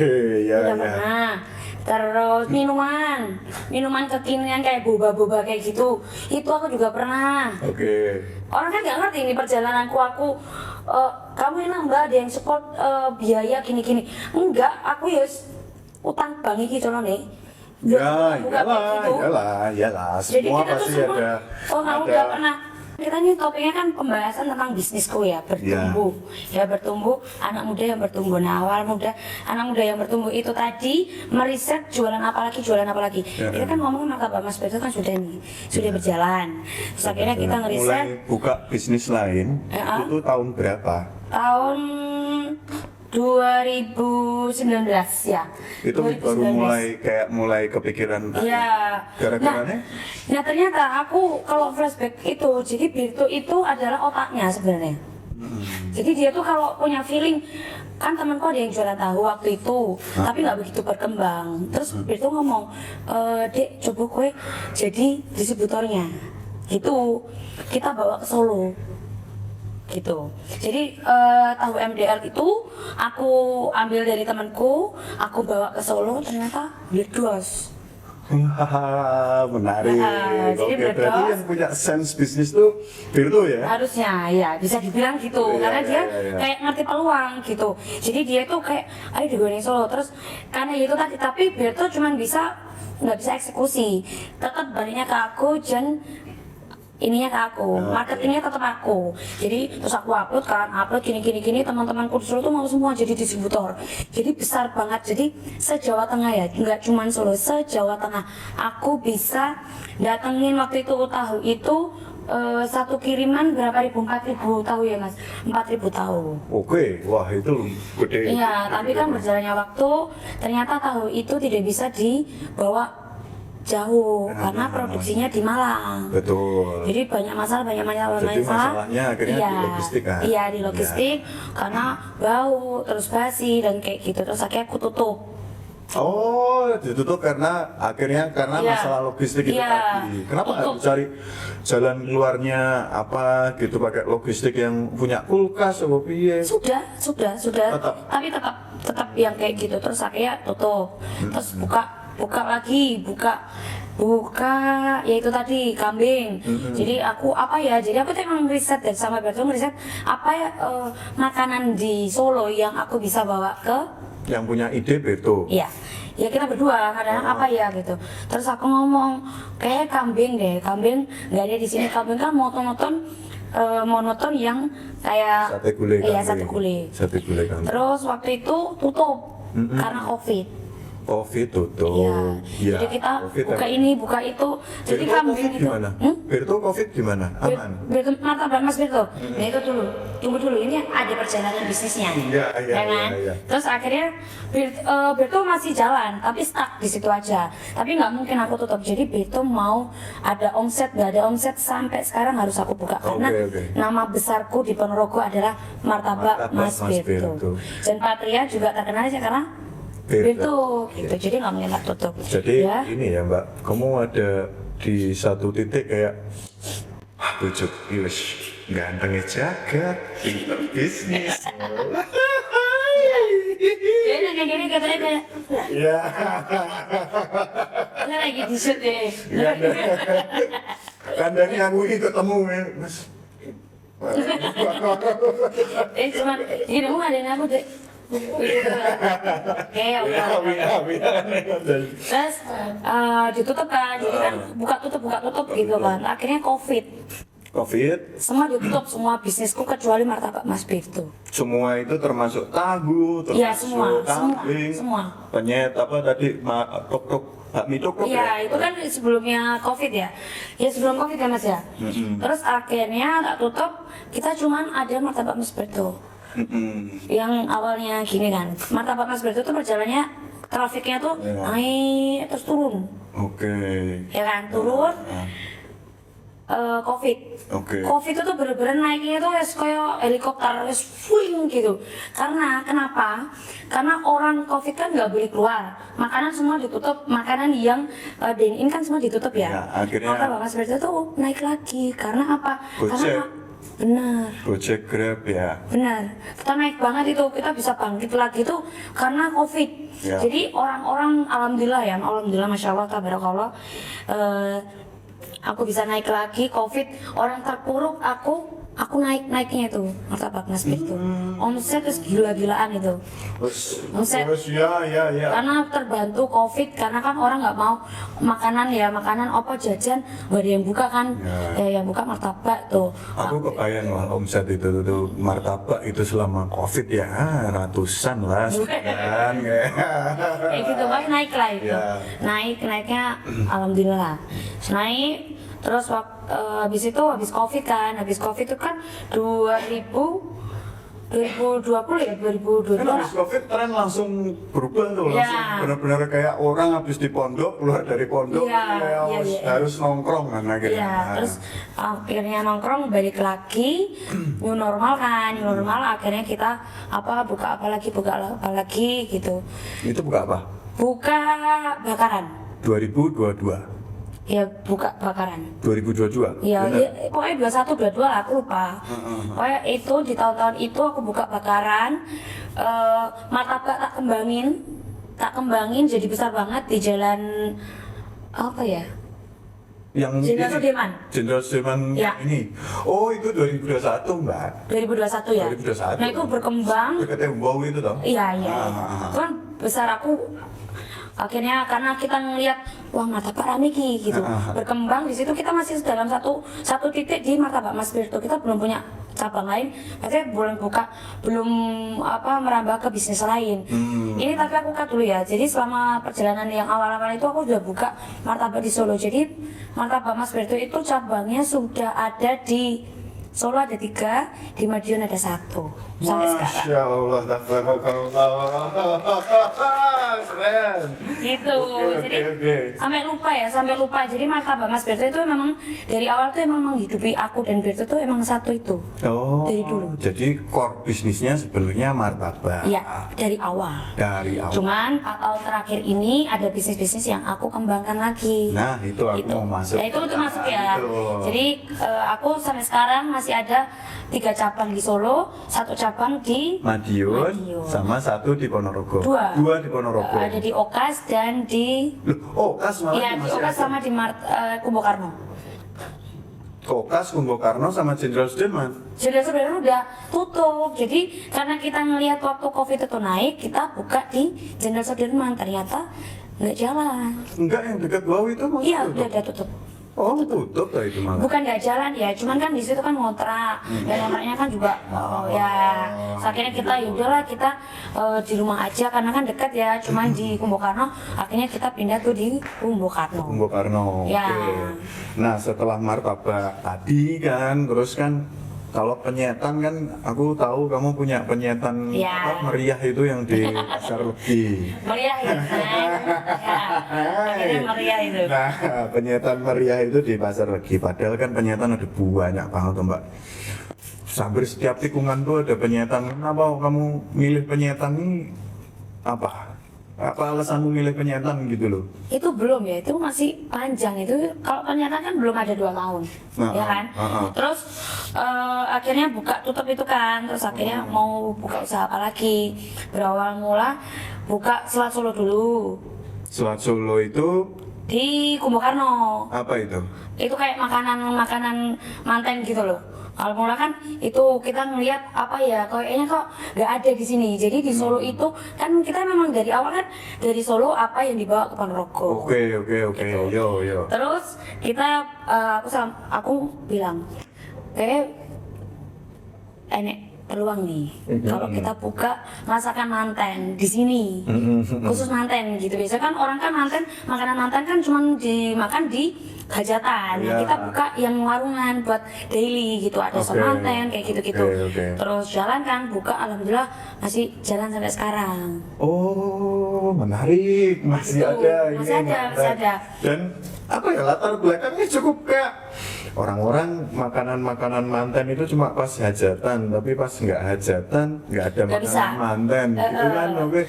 ya Udah ya. pernah. Terus minuman kekinian kayak boba-boba kayak gitu. Itu aku juga pernah. Oke. Orang kan nggak ngerti ini perjalananku. Kamu enak mbak ada yang support biaya gini. Enggak, aku ya utang bank gitu loh nih. Ya, Buka kayak gitu. iyalah. Jadi Semua kita tuh pasti semua, ada. oh kamu udah pernah. Kita ini topiknya kan pembahasan tentang bisnisku ya, bertumbuh. Ya bertumbuh, anak muda yang bertumbuh. Nah awal muda, anak muda yang bertumbuh itu tadi meriset jualan apa lagi. Ya. Kita kan ngomong sama Bapak Mas Beto kan sudah berjalan. Terus akhirnya kita ngeriset Mulai buka bisnis lain, Ya. itu tahun berapa? tahun 2019 ya. Itu baru mulai kepikiran. Iya. Gara-garanya? Nah ternyata aku kalau flashback itu, jadi Birtu itu adalah otaknya sebenarnya. Jadi dia tuh kalau punya feeling, kan temanku ada yang jualan tahu waktu itu, tapi nggak begitu berkembang. Terus Birtu ngomong, Dek coba kue jadi distributornya. Itu kita bawa ke Solo. gitu. Jadi tahu MDR itu aku ambil dari temanku, aku bawa ke Solo, ternyata bledus. Hahaha, menarik. Jadi Oke, berarti yang punya sense bisnis tuh Virto ya? Harusnya ya bisa dibilang gitu, Iya, karena dia iya. kayak ngerti peluang gitu. Jadi dia tuh kayak ayo digoreng Solo, terus karena itu tadi, tapi Berto cuman nggak bisa eksekusi, tetap baliknya ke aku dan ininya ke aku, marketingnya tetap aku. Jadi terus aku upload gini teman-temanku di Solo tuh mau semua jadi distributor. Jadi besar banget. Jadi se-Jawa Tengah ya, nggak cuma Solo, se-Jawa Tengah. Aku bisa datengin waktu itu tahu itu satu kiriman berapa ribu, 4.000 tahu ya mas, 4.000 tahu. Oke, wah itu gede. Iya, tapi kan berjalannya waktu ternyata tahu itu tidak bisa dibawa jauh karena produksinya di Malang. Betul. Jadi banyak masalah. Jadi masalahnya akhirnya iya, di logistik kan? Iya di logistik karena bau terus basi dan kayak gitu, terus akhirnya aku tutup. Oh, ditutup karena Iya. masalah logistik itu Iya. tadi. Kenapa nggak Tutup. cari jalan keluarnya apa gitu, pakai logistik yang punya kulkas atau piye? Sudah. Tetap. Tapi tetap yang kayak gitu, terus akhirnya tutup. Terus buka lagi, ya itu tadi kambing. Jadi aku jadi aku tuh emang riset dan sama Berto riset apa ya makanan di Solo yang aku bisa bawa ke. Yang punya ide Berto. Iya, ya kita berdua kadang-kadang apa ya gitu. Terus aku ngomong kayak kambing nggak ada di sini. Kambing kan monoton yang kayak Sate gulai iya kambing. sate gulai. Kambing. Terus waktu itu tutup karena COVID. Covid tutup. Iya. Jadi kita buka itu. Jadi Berto kambing Covid itu. gimana? Berto Covid gimana? Aman. Martabak Mas Berto. Nah itu dulu, tunggu dulu. Ini ada perjalanan bisnisnya. Iya, Ya kan? iya. Terus akhirnya Berto masih jalan, tapi stuck di situ aja. Tapi nggak mungkin aku tutup. Jadi Berto mau ada omset, nggak ada omset sampai sekarang harus aku buka karena Oke. nama besarku di Ponorogo adalah Martabak Mas Berto. Dan Patria juga terkenal aja karena Berto gitu. Jadi nggak mungkin tak tutup. Jadi ya. ini ya Mbak, kamu ada di satu titik kayak bujuk wis gantengnya jagat, pinter bisnis. Jadi kayak gini katanya kayak Iya. ini lagi di shoot deh. Iya. Kandani aku ini ketemu ya, Mas. Cuma gini mau ngadain aku deh. Kayak terus ditutup kan, jadi kan buka tutup gitu kan. Akhirnya Covid, semua ditutup, semua bisnisku kecuali Martabak Mas Berto. semua itu termasuk tahu, Iya, termasuk semua, kambing, semua. penyet apa tadi, tok-tok, bakmi tok-tok Iya, itu kan sebelumnya COVID ya. Ya sebelum COVID ya Mas ya. Terus akhirnya tak tutup, kita cuman ada Martabak Mas Berto. Yang awalnya gini kan, Martabak Mas Berto tuh perjalannya trafiknya tuh naik terus turun. Oke. Ya kan, turun. COVID. Oke. COVID itu tuh bener-bener naiknya tuh kayak helikopter, swing gitu. Karena kenapa? Karena orang COVID kan nggak boleh keluar. Makanan semua ditutup, makanan yang dine in kan semua ditutup ya. Ya, akhirnya- Martabak Mas Berto tuh naik lagi. Karena apa? Gojek. Karena benar. Gojek, Grab ya. Benar, kita naik banget itu, kita bisa bangkit lagi tuh karena COVID. Ya. Jadi orang-orang alhamdulillah, masya Allah, tabarakallah, aku bisa naik lagi. COVID, orang terpuruk, aku naiknya itu Martabak Mas Berto. Omset terus gila-gilaan itu. Omset. Ya. Karena terbantu COVID, karena kan orang nggak mau makanan apa jajan nggak ada yang buka kan, ya yang buka martabak tuh. Aku kebayang lah omset itu tuh martabak itu selama Covid ya ratusan lah sekian Kayak gitu kan naik lah itu. Ya. Naiknya alhamdulillah. Naik terus habis COVID itu kan 2020 ya, 2022 Kan habis Covid tren langsung berubah tuh, Ya. langsung benar-benar kayak orang habis di pondok, keluar dari pondok Iya, harus nongkrong kan akhirnya. Iya, terus akhirnya nongkrong balik lagi new normal akhirnya kita buka apa lagi gitu. Itu buka apa? Buka bakaran. 2022. Ya buka bakaran. 2022? Iya, Bener? ya, pokoknya 21, 22 lah, aku lupa. Pokoknya itu di tahun-tahun itu aku buka bakaran, martabak tak kembangin jadi besar banget di jalan apa ya? Yang Jenderal ini, Sudirman. Jenderal Sudirman Ya. ini. Oh, itu 2021, Mbak. 2021 ya. 2021. Nah itu berkembang. Dekatnya Umbau itu toh? Iya iya. Ah. Itu kan besar aku. Akhirnya karena kita ngelihat wah martabak rame ki gitu. Berkembang di situ kita masih dalam satu titik di martabak Mas Birto. Kita belum punya cabang lain. Artinya belum merambah ke bisnis lain. Ini tapi aku cut dulu ya. Jadi selama perjalanan yang awal-awal itu aku udah buka martabak di Solo. Jadi martabak Mas Birto itu cabangnya sudah ada di Solo ada 3, di Madiun ada 1 sampai sekarang. Masya Allah, tabarakallah. Keren. Gitu. Jadi Oke. sampai lupa. Jadi martabak Mas Berto itu memang dari awal tuh emang menghidupi aku dan Berto tuh emang satu itu. Oh, Dari dulu. jadi core bisnisnya sebenarnya martabak. Iya, dari awal. Dari awal. Cuman 4 tahun terakhir ini ada bisnis-bisnis yang aku kembangkan lagi. Nah, itu aku mau masuk. Ya, itu masuk ya. Itu. Jadi aku sampai sekarang masih ada 3 cabang di Solo, 1 cabang di Madiun, Madiun. sama 1 di Ponorogo. 2 di Ponorogo. ada di Okas dan di Loh, Okas malah iya di masih Okas ada. sama di Kumbo Karno. Okas, Kumbo Karno sama Jenderal Sudirman. Sudah sebenarnya udah tutup. Jadi karena kita ngelihat waktu Covid itu naik, kita buka di Jenderal Sudirman. Ternyata nggak jalan. Enggak, yang dekat bawah itu masih Iya, tutup. udah tutup. Oh, tutup lah itu malah. Bukan nggak jalan ya, cuman kan di situ kan ngontrak dan kontraknya kan juga ya. Akhirnya kita ya udahlah kita di rumah aja karena kan dekat ya, cuman di Kumbo Karno. Akhirnya kita pindah tuh di Kumbo Karno. Kumbo Karno. Ya. Oke. Nah, setelah martabak tadi kan, terus kan kalau penyetan kan aku tahu kamu punya penyetan Ya. meriah itu yang di Pasar Legi. Meriah ya, kan? Ya. Akhirnya meriah itu. Nah, penyetan meriah itu di Pasar Legi. Padahal kan penyetan ada banyak banget tuh, Mbak. Hampir setiap tikungan tuh ada penyetan. Kenapa kamu milih penyetan ini? Apa alasanmu milih penyetan gitu loh? Itu belum ya, itu masih panjang itu. Kalau ternyata kan belum ada 2 tahun, ya kan. Terus akhirnya buka tutup itu kan, terus akhirnya mau buka usaha apa lagi. Berawal mula buka Selat Solo dulu Selat Solo itu di Kumbo Karno. apa itu? Itu kayak makanan manten gitu loh. Kalau mula kan itu kita ngeliat apa ya, kayaknya kok nggak ada di sini. Jadi di Solo itu kan kita memang dari awal kan dari Solo apa yang dibawa ke Ponorogo. Oke. Gitu. Yo. Terus kita aku bilang kayak enek peluang nih kalau kita buka masakan manten di sini, khusus manten gitu. Biasanya kan orang kan makanan manten kan cuma dimakan di hajatan. Nah, Iya. kita buka yang warungan buat daily gitu, ada sop Oke. manten kayak gitu-gitu. Oke. Terus jalan kan buka, alhamdulillah masih jalan sampai sekarang. Oh, menarik. Masih Itu, ada ini. masih ada, manten. masih ada. Dan apa ya, latar belakangnya cukup kayak orang-orang makanan manten itu cuma pas hajatan, tapi pas nggak hajatan nggak ada Nggak makanan bisa. manten gitu kan. Oke.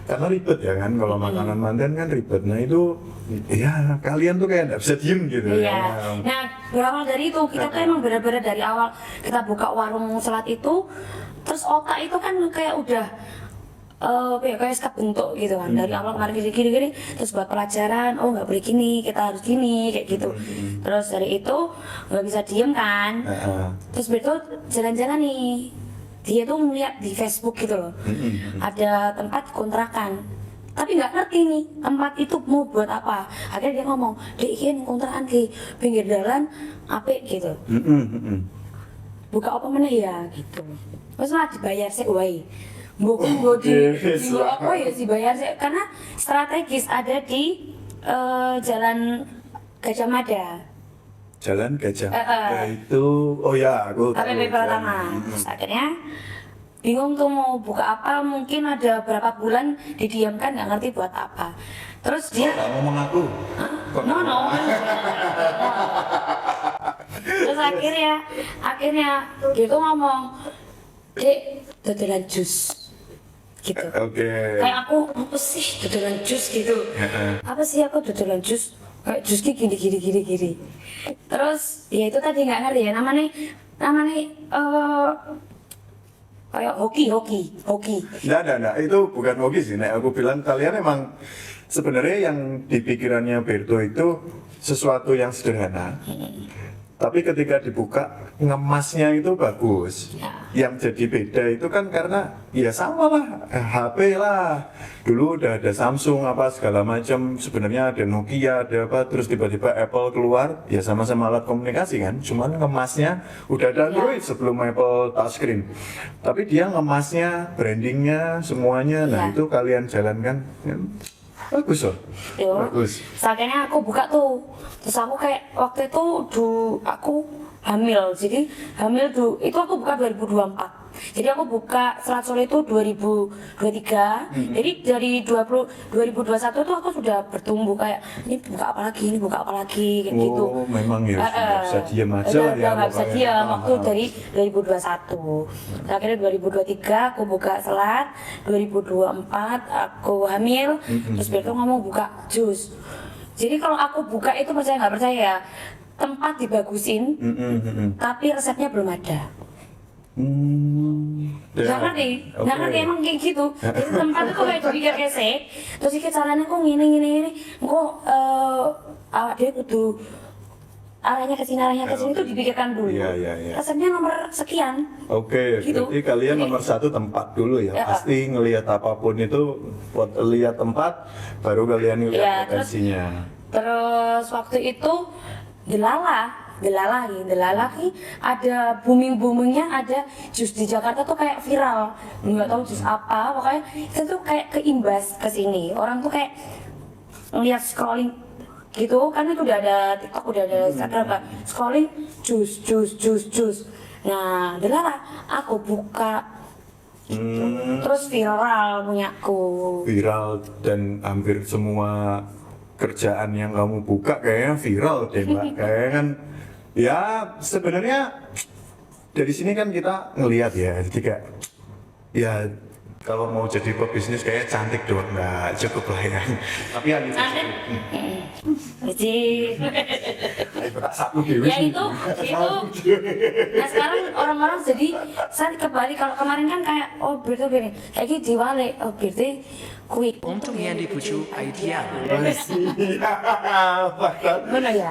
Karena ribet ya kan, kalau makanan manten kan ribet. Nah itu ya kalian tuh kayak nggak bisa diem gitu Iya. ya. Nah, berawal dari itu kita tuh emang benar-benar dari awal kita buka warung selat itu, terus otak itu kan kayak udah kayak sekap bentuk gitu kan. Dari awal kemarin gini, terus buat pelajaran, oh nggak boleh gini, kita harus gini kayak gitu. Terus dari itu nggak bisa diem kan. Terus begitu jalan-jalan nih, dia tuh ngeliat di Facebook gitu loh, ada tempat kontrakan. Tapi nggak ngerti nih tempat itu mau buat apa. Akhirnya dia ngomong, dek ini kontrakan di pinggir jalan apik gitu. Buka apa mana ya gitu. Terus lah dibayar sih, wae. Mbok di apa ya dibayar sih, karena strategis ada di Jalan Gajah Mada. Jalan Gajah Mada itu, oh ya aku tahu. KPP Pratama. Terus akhirnya bingung tuh mau buka apa, mungkin ada berapa bulan didiamkan nggak ngerti buat apa. Terus dia Kamu ngomong aku. Kok no. Terus akhirnya dia tuh ngomong, dek dodolan jus gitu. Oke. Kayak aku apa sih dodolan jus gitu. Apa sih aku dodolan jus? kayak jus ki gini. Terus ya itu tadi nggak ngerti ya namanya kayak hoki. Nggak, itu bukan hoki sih. Nek aku bilang kalian emang sebenarnya yang di pikirannya Berto itu sesuatu yang sederhana. Tapi ketika dibuka ngemasnya itu bagus. Yang jadi beda itu kan karena ya sama lah HP lah. Dulu udah ada Samsung apa segala macam. Sebenarnya ada Nokia ada apa. Terus tiba-tiba Apple keluar ya sama-sama alat komunikasi kan. Cuman ngemasnya udah ada Android sebelum Apple touchscreen. Tapi dia ngemasnya, brandingnya, semuanya. Nah itu kalian jalankan. Ya, bagus loh. Bagus. Akhirnya aku buka tuh. Terus aku kayak waktu itu aku hamil. Jadi hamil itu aku buka 2024. Jadi aku buka Selat Solo itu 2023. Jadi dari 2021 tuh aku sudah bertumbuh kayak ini buka apa lagi kayak gitu. Oh, memang ya sudah bisa diam aja lah ya. Nggak bisa diam waktu dari 2021. Akhirnya 2023 aku buka Selat, 2024 aku hamil, terus Berto ngomong buka jus. Jadi kalau aku buka itu percaya nggak percaya, tempat dibagusin, tapi resepnya belum ada. Nggak ngerti emang kayak gitu. Jadi tempat itu kayak dipikir kese, terus iki caranya kok gini, kok awak dia kudu arahnya ke sini itu dipikirkan dulu. Iya. Resepnya nomor sekian. Oke, gitu. berarti kalian nomor satu tempat dulu ya. Pasti ngelihat apapun itu, buat lihat tempat, baru kalian ngelihat potensinya. Terus waktu itu Delala lagi ada boomingnya ada jus di Jakarta tuh kayak viral, nggak tahu jus apa, pokoknya itu tuh kayak keimbas ke sini. Orang tuh kayak ngeliat scrolling gitu kan, itu udah ada TikTok, udah ada Instagram kan, scrolling jus. Nah Delala aku buka terus viral punyaku. Viral dan hampir semua kerjaan yang kamu buka kayaknya viral deh Mbak. Kayaknya kan ya sebenarnya dari sini kan kita ngelihat ya, jadi kayak ya kalau mau jadi pebisnis kayaknya cantik doang nggak cukup lah ya. Tapi yang itu ya itu. Nah sekarang orang-orang jadi saya kembali, kalau kemarin kan kayak oh Berto kayak gitu diwale, oh Berto quick. Untuk yang dipuju idea.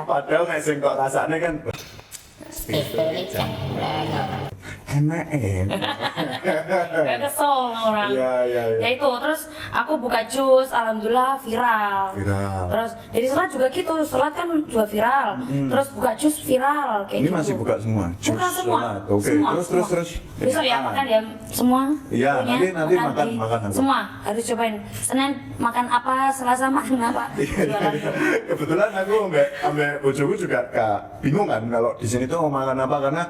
Padahal nek sing kok rasane kan enak. Gak kesel orang. Iya. Ya itu terus aku buka jus, alhamdulillah viral. Terus jadi Selat juga gitu, Selat kan juga viral. Terus buka jus viral kayak ini gitu. masih buka semua. Buka semua. Oke, terus. Besok ya makan ya semua. Iya, Pokoknya nanti makan. Semua harus cobain. Senin makan apa, Selasa makan apa. Kebetulan aku ambek bojoku juga bingung kan kalau di sini tuh mau makan apa, karena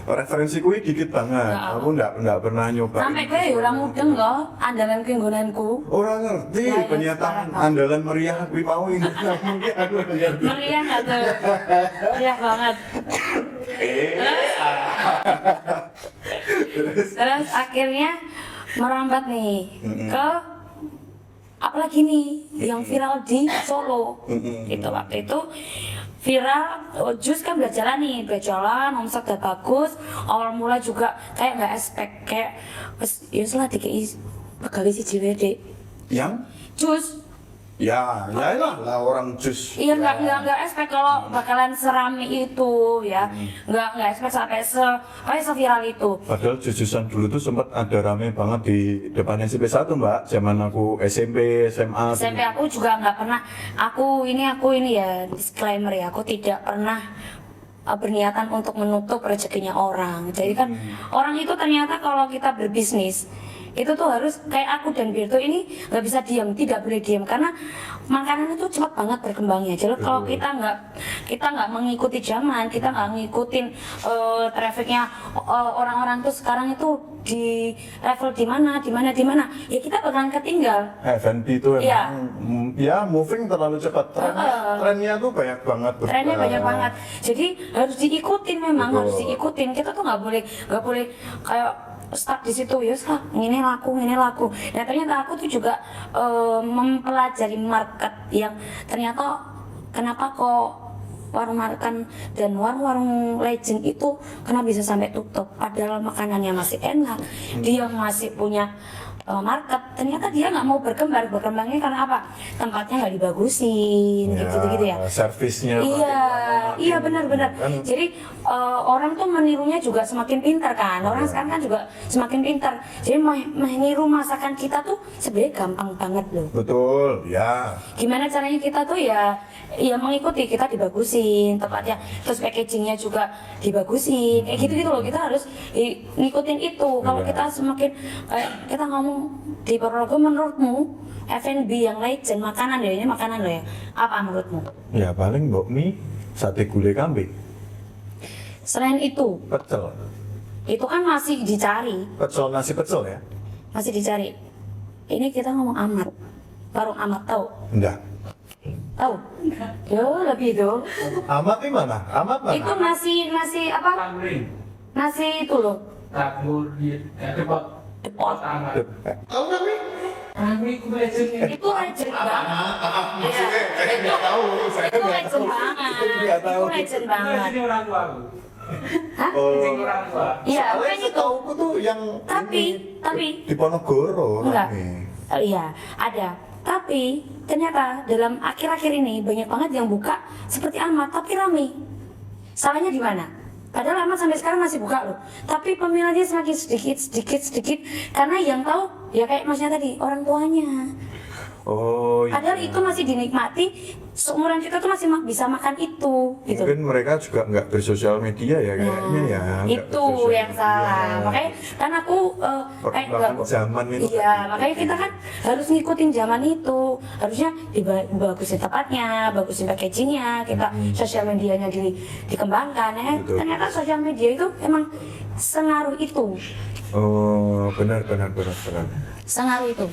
referensi kuwi dikit banget. Aku enggak pernah nyoba. Sampai gue orang mudeng loh, andalan keinggonanku. Orang ngerti Ya, penyataan sekarang. andalan meriah kuwi mau ini. Mungkin aku ngerti. Meriah nggak tuh? Meriah banget. Terus akhirnya merambat nih ke apalagi nih yang viral di Solo. Itu waktu itu viral jus kan berjalan omset udah bagus, awal mula juga kayak nggak expect, kayak ya setelah dikei pegawai si JWD Yang jus. ya lah orang jus. Iya nggak expect kalau bakalan serami itu ya, nggak expect sampai seviral itu. Padahal jujusan dulu tuh sempat ada rame banget di depan SMP 1 Mbak, zaman aku SMP, SMA. SMP aku juga nggak pernah, aku ini ya disclaimer ya, aku tidak pernah berniatan untuk menutup rezekinya orang. Jadi kan orang itu ternyata kalau kita berbisnis itu tuh harus kayak aku dan Berto ini nggak bisa diam, tidak boleh diam karena makanan itu cepat banget berkembangnya. Jadi kalau kita nggak mengikuti zaman, kita nggak ngikutin trafficnya orang-orang tuh sekarang itu di level di mana, ya kita bakalan ketinggal. F&B itu emang ya moving terlalu cepat. Trennya tuh banyak banget. Trennya banyak banget. Jadi harus diikutin memang, harus diikutin. Kita tuh nggak boleh kayak stuck di situ ya, ini laku. Nah ternyata aku tuh juga mempelajari market yang ternyata kenapa kok warung makan dan warung-warung legend itu kenapa bisa sampai tutup padahal makanannya masih enak, dia masih punya market, ternyata dia nggak mau berkembangnya karena apa? Tempatnya nggak dibagusin, gitu ya. Servisnya. Iya benar-benar. Jadi orang tuh menirunya juga semakin pintar kan. Orang sekarang kan juga semakin pintar. Jadi meniru masakan kita tuh sebenarnya gampang banget loh. Betul, ya. Gimana caranya kita tuh ya mengikuti, kita dibagusin tempatnya, terus packagingnya juga dibagusin, kayak gitu loh. Kita harus ngikutin itu. Kalau kita semakin kita ngomong di Ponorogo, menurutmu F&B yang legend makanan ya, ini makanan lo ya, apa menurutmu? Ya paling bakmi, sate gulai kambing, Selain itu pecel, kan masih dicari, pecel nasi pecel ya? masih dicari. Ini kita ngomong Amat, warung Amat, tahu? Enggak. Tahu? Yo lebih itu. Amat di mana? Amat mana? Itu nasi apa? Tamrin. Nasi itu loh. Tabur di depot. Depot. Tahu nggak Mi? Kami itu legendnya. Itu legend banget. Saya nggak tahu. Saya Itu nggak legend tahu. banget. Nggak tahu. Itu legend banget. Ini orang tua aku. Hah? Ini Oh. orang tua. Iya, Soalnya bukan itu. setauku tuh yang Tapi di Ponorogo. enggak. rame. Iya, ada. Tapi ternyata dalam akhir-akhir ini banyak banget yang buka seperti Amat tapi rame. Salahnya di mana? Padahal Amat sampai sekarang masih buka loh. Tapi peminatnya semakin sedikit karena yang tahu ya kayak masnya tadi orang tuanya. Oh iya. Padahal itu masih dinikmati, seumuran kita tuh masih bisa makan itu gitu. Mungkin mereka juga nggak bersosial media ya kayaknya ya. nggak Itu bersosial yang salah. media. Makanya kan aku Perkembangan zaman itu. Iya, makanya kita kan harus ngikutin zaman itu. Harusnya dibagusin tempatnya, bagusin packagingnya, kita sosial medianya dikembangkan ya. Betul. Ternyata sosial media itu emang sengaruh itu. Oh benar. Sengaruh itu.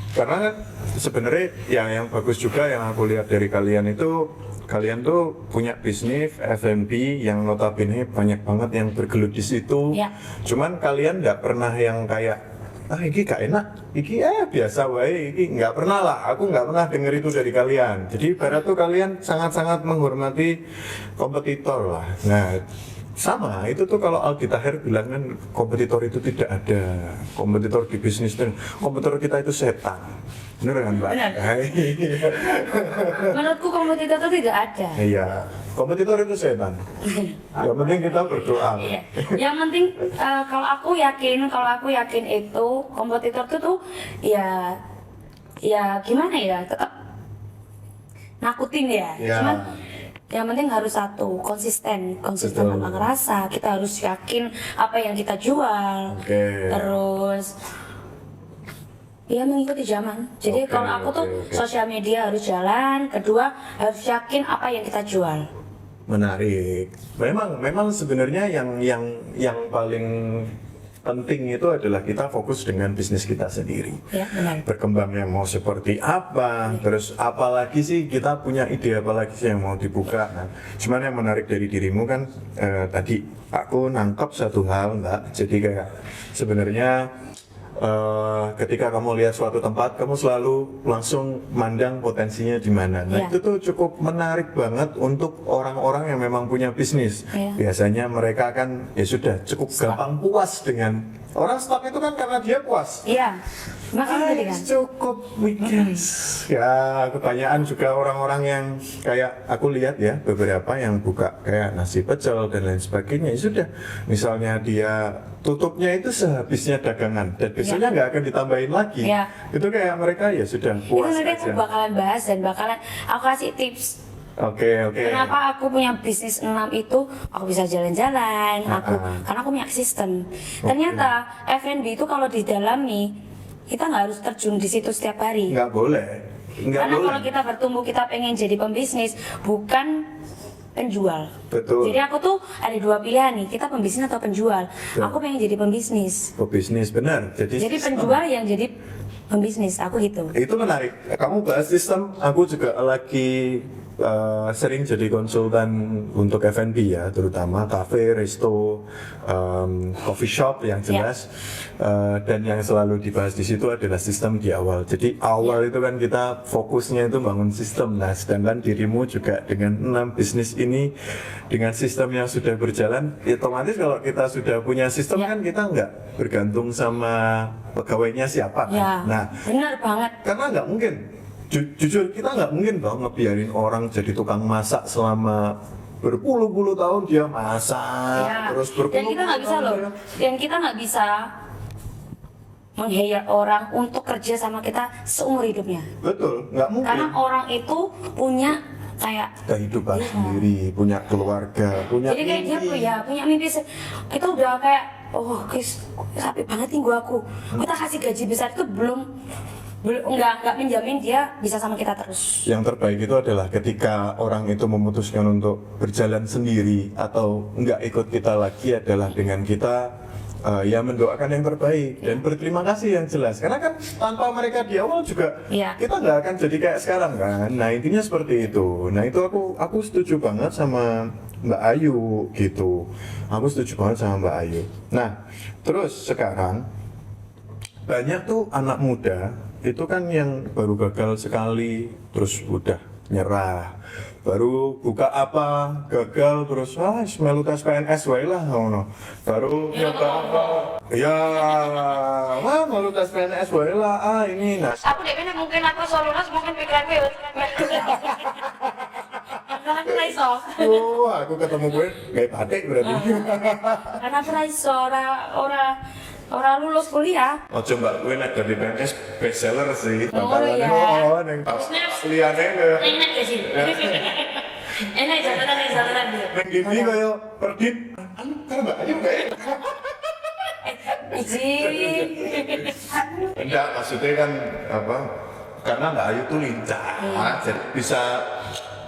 Karena kan sebenarnya yang bagus juga yang aku lihat dari kalian itu, kalian tuh punya bisnis F&B yang notabene banyak banget yang bergelut di situ. Ya. Cuman kalian nggak pernah yang kayak ini gak enak, ini biasa wae, ini nggak pernah lah. Aku nggak pernah denger itu dari kalian. Jadi ibarat tuh kalian sangat-sangat menghormati kompetitor lah. Nah sama, itu tuh kalau Aldi Taher bilang kan kompetitor itu tidak ada. Kompetitor di bisnis itu, kompetitor kita itu setan. Bener kan Mbak? Benar. Menurutku kompetitor itu tidak ada. Iya, kompetitor itu setan. Yang penting kita berdoa. Iya. Yang penting kalau aku yakin itu kompetitor itu tuh ya gimana ya, tetap nakutin ya. Ya. Cuman yang penting harus satu, konsisten Betul. memang rasa. Kita harus yakin apa yang kita jual. Oke. Terus ya mengikuti zaman. Jadi Oke, kalau aku tuh oke. sosial media harus jalan. Kedua harus yakin apa yang kita jual. Menarik. Memang sebenarnya yang paling penting itu adalah kita fokus dengan bisnis kita sendiri. Ya benar. Berkembangnya mau seperti apa, terus apalagi sih kita punya ide apa lagi sih yang mau dibuka. Nah, cuman yang menarik dari dirimu kan tadi aku nangkap satu hal Mbak, jadi kayak sebenarnya ketika kamu lihat suatu tempat, kamu selalu langsung mandang potensinya di mana. Nah, Iya. itu tuh cukup menarik banget untuk orang-orang yang memang punya bisnis. Iya. Biasanya mereka kan ya sudah cukup gampang puas dengan orang stop itu kan karena dia puas. Iya. Makanya tadi kan. Cukup weekends. Ya, kebanyakan juga orang-orang yang kayak aku lihat ya beberapa yang buka kayak nasi pecel dan lain sebagainya. Ya sudah, misalnya dia tutupnya itu sehabisnya dagangan dan besoknya nggak akan ditambahin lagi. Iya. Itu kayak mereka ya sudah Itu puas nanti aku aja. bakalan bahas dan bakalan aku kasih tips. Oke. Kenapa aku punya bisnis 6 itu aku bisa jalan-jalan, karena aku punya asisten. Ternyata F&B itu kalau didalami kita nggak harus terjun di situ setiap hari. Nggak boleh. Nggak Karena boleh. kalau kita bertumbuh kita pengen jadi pembisnis, bukan penjual. Betul. Jadi aku tuh ada dua pilihan nih, kita pembisnis atau penjual. Betul. Aku pengen jadi pembisnis. Pebisnis benar. Jadi penjual yang jadi pembisnis, aku gitu. Itu menarik. Kamu bahas sistem, aku juga lagi sering jadi konsultan untuk F&B ya, terutama cafe, resto, coffee shop yang jelas. Dan yang selalu dibahas di situ adalah sistem di awal. Jadi awal itu kan kita fokusnya itu bangun sistem. Nah, sedangkan dirimu juga dengan 6 bisnis ini dengan sistem yang sudah berjalan, ya otomatis kalau kita sudah punya sistem kan kita nggak bergantung sama pegawainya siapa kan. Ya, Nah, benar banget. karena nggak mungkin, jujur kita nggak mungkin dong ngebiarin orang jadi tukang masak selama berpuluh-puluh tahun dia masak Ya. terus Dan kita nggak bisa loh, dan kita nggak bisa meng-hire orang untuk kerja sama kita seumur hidupnya. Betul, nggak mungkin. Karena orang itu punya kayak Kehidupan sendiri, punya keluarga, punya jadi kayak dia mimpi. punya mimpi itu udah kayak Chris capek banget nih aku kita kasih gaji besar itu belum nggak menjamin dia bisa sama kita terus. Yang terbaik itu adalah ketika orang itu memutuskan untuk berjalan sendiri atau nggak ikut kita lagi adalah dengan kita ya mendoakan yang terbaik dan berterima kasih yang jelas, karena kan tanpa mereka di awal juga Iya. kita nggak akan jadi kayak sekarang kan. Nah intinya seperti itu. Nah itu aku setuju banget sama Mbak Ayu gitu. Aku setuju banget sama Mbak Ayu. Nah terus sekarang banyak tuh anak muda itu kan yang baru gagal sekali terus udah nyerah, baru buka apa gagal terus melu tes PNS wae lah ngono, baru nyoba apa ya melu tes PNS wae lah ini nah Aku deh mungkin aku solunas mungkin pikiranku ya. Karena aku raiso. aku ketemu gue kayak batik berarti. Karena aku raiso orang lulus kuliah. Ojo mbak gue nek dari PNS bestseller sih Oh, iya. neng liane kayak Enak ya sih. Enak jabatan dia. neng gini kayak perdit kan mbak Ayu kayak Izin. enggak, maksudnya kan apa? Karena Mbak Ayu tuh lincah, jadi bisa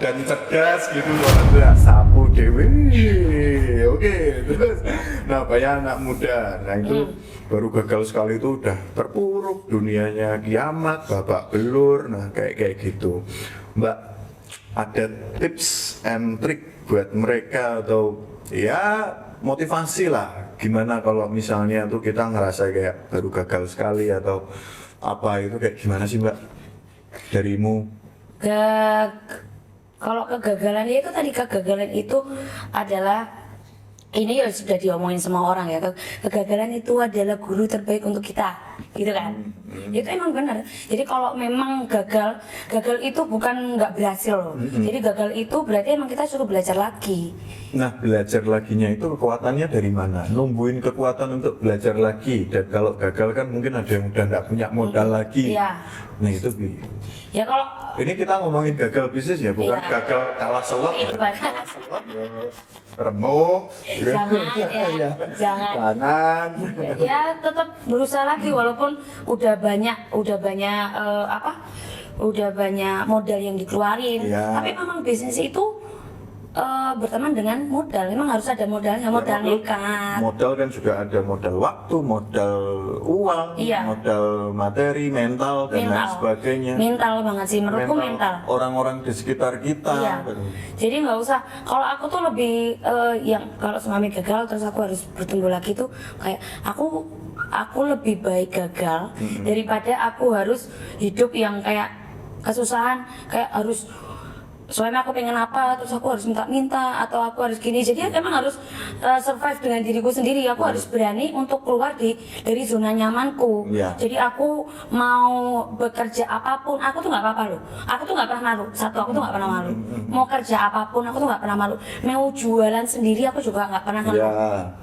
dan cerdas gitu loh, itu ya sapu dewe. Oke, terus nah banyak anak muda, nah itu baru gagal sekali itu udah terpuruk dunianya, kiamat, babak belur, nah kayak gitu. Mbak, ada tips and trick buat mereka atau ya motivasi lah, gimana kalau misalnya tuh kita ngerasa kayak baru gagal sekali atau apa itu kayak gimana sih Mbak darimu? Kalau kegagalan itu tadi kegagalan itu adalah ini ya sudah diomongin semua orang ya, kegagalan itu adalah guru terbaik untuk kita, gitu kan? Itu emang benar. Jadi kalau memang gagal itu bukan nggak berhasil loh. Jadi gagal itu berarti emang kita suruh belajar lagi. Nah belajar laginya itu kekuatannya dari mana? Numbuhin kekuatan untuk belajar lagi, dan kalau gagal kan mungkin ada yang udah nggak punya modal lagi. Iya. Nah itu Ya kalau ini kita ngomongin gagal bisnis ya, bukan Iya. gagal kalah selot. itu banyak. Remuk. Jangan ya, jangan. Ya tetap berusaha lagi walaupun udah banyak modal yang dikeluarin. Iya. Tapi memang bisnis itu berteman dengan modal. Memang harus ada modalnya, modal nekat. Modal kan juga ada modal waktu, modal uang, Iya. modal materi, mental dan lain sebagainya. Mental banget sih menurutku mental. Orang-orang di sekitar kita. Iya. Jadi nggak usah. Kalau aku tuh lebih yang kalau suami gagal terus aku harus bertumbuh lagi tuh kayak aku lebih baik gagal daripada aku harus hidup yang kayak kesusahan, kayak harus soalnya aku pengen apa terus aku harus minta atau aku harus gini. Jadi emang harus survive dengan diriku sendiri. Aku harus berani untuk keluar dari zona nyamanku. Iya. Jadi aku mau bekerja apapun, aku tuh nggak apa-apa loh. Aku tuh nggak pernah malu. Satu, aku tuh nggak pernah malu. Mau kerja apapun, aku tuh nggak pernah malu. Mau jualan sendiri, aku juga nggak pernah malu. Ya,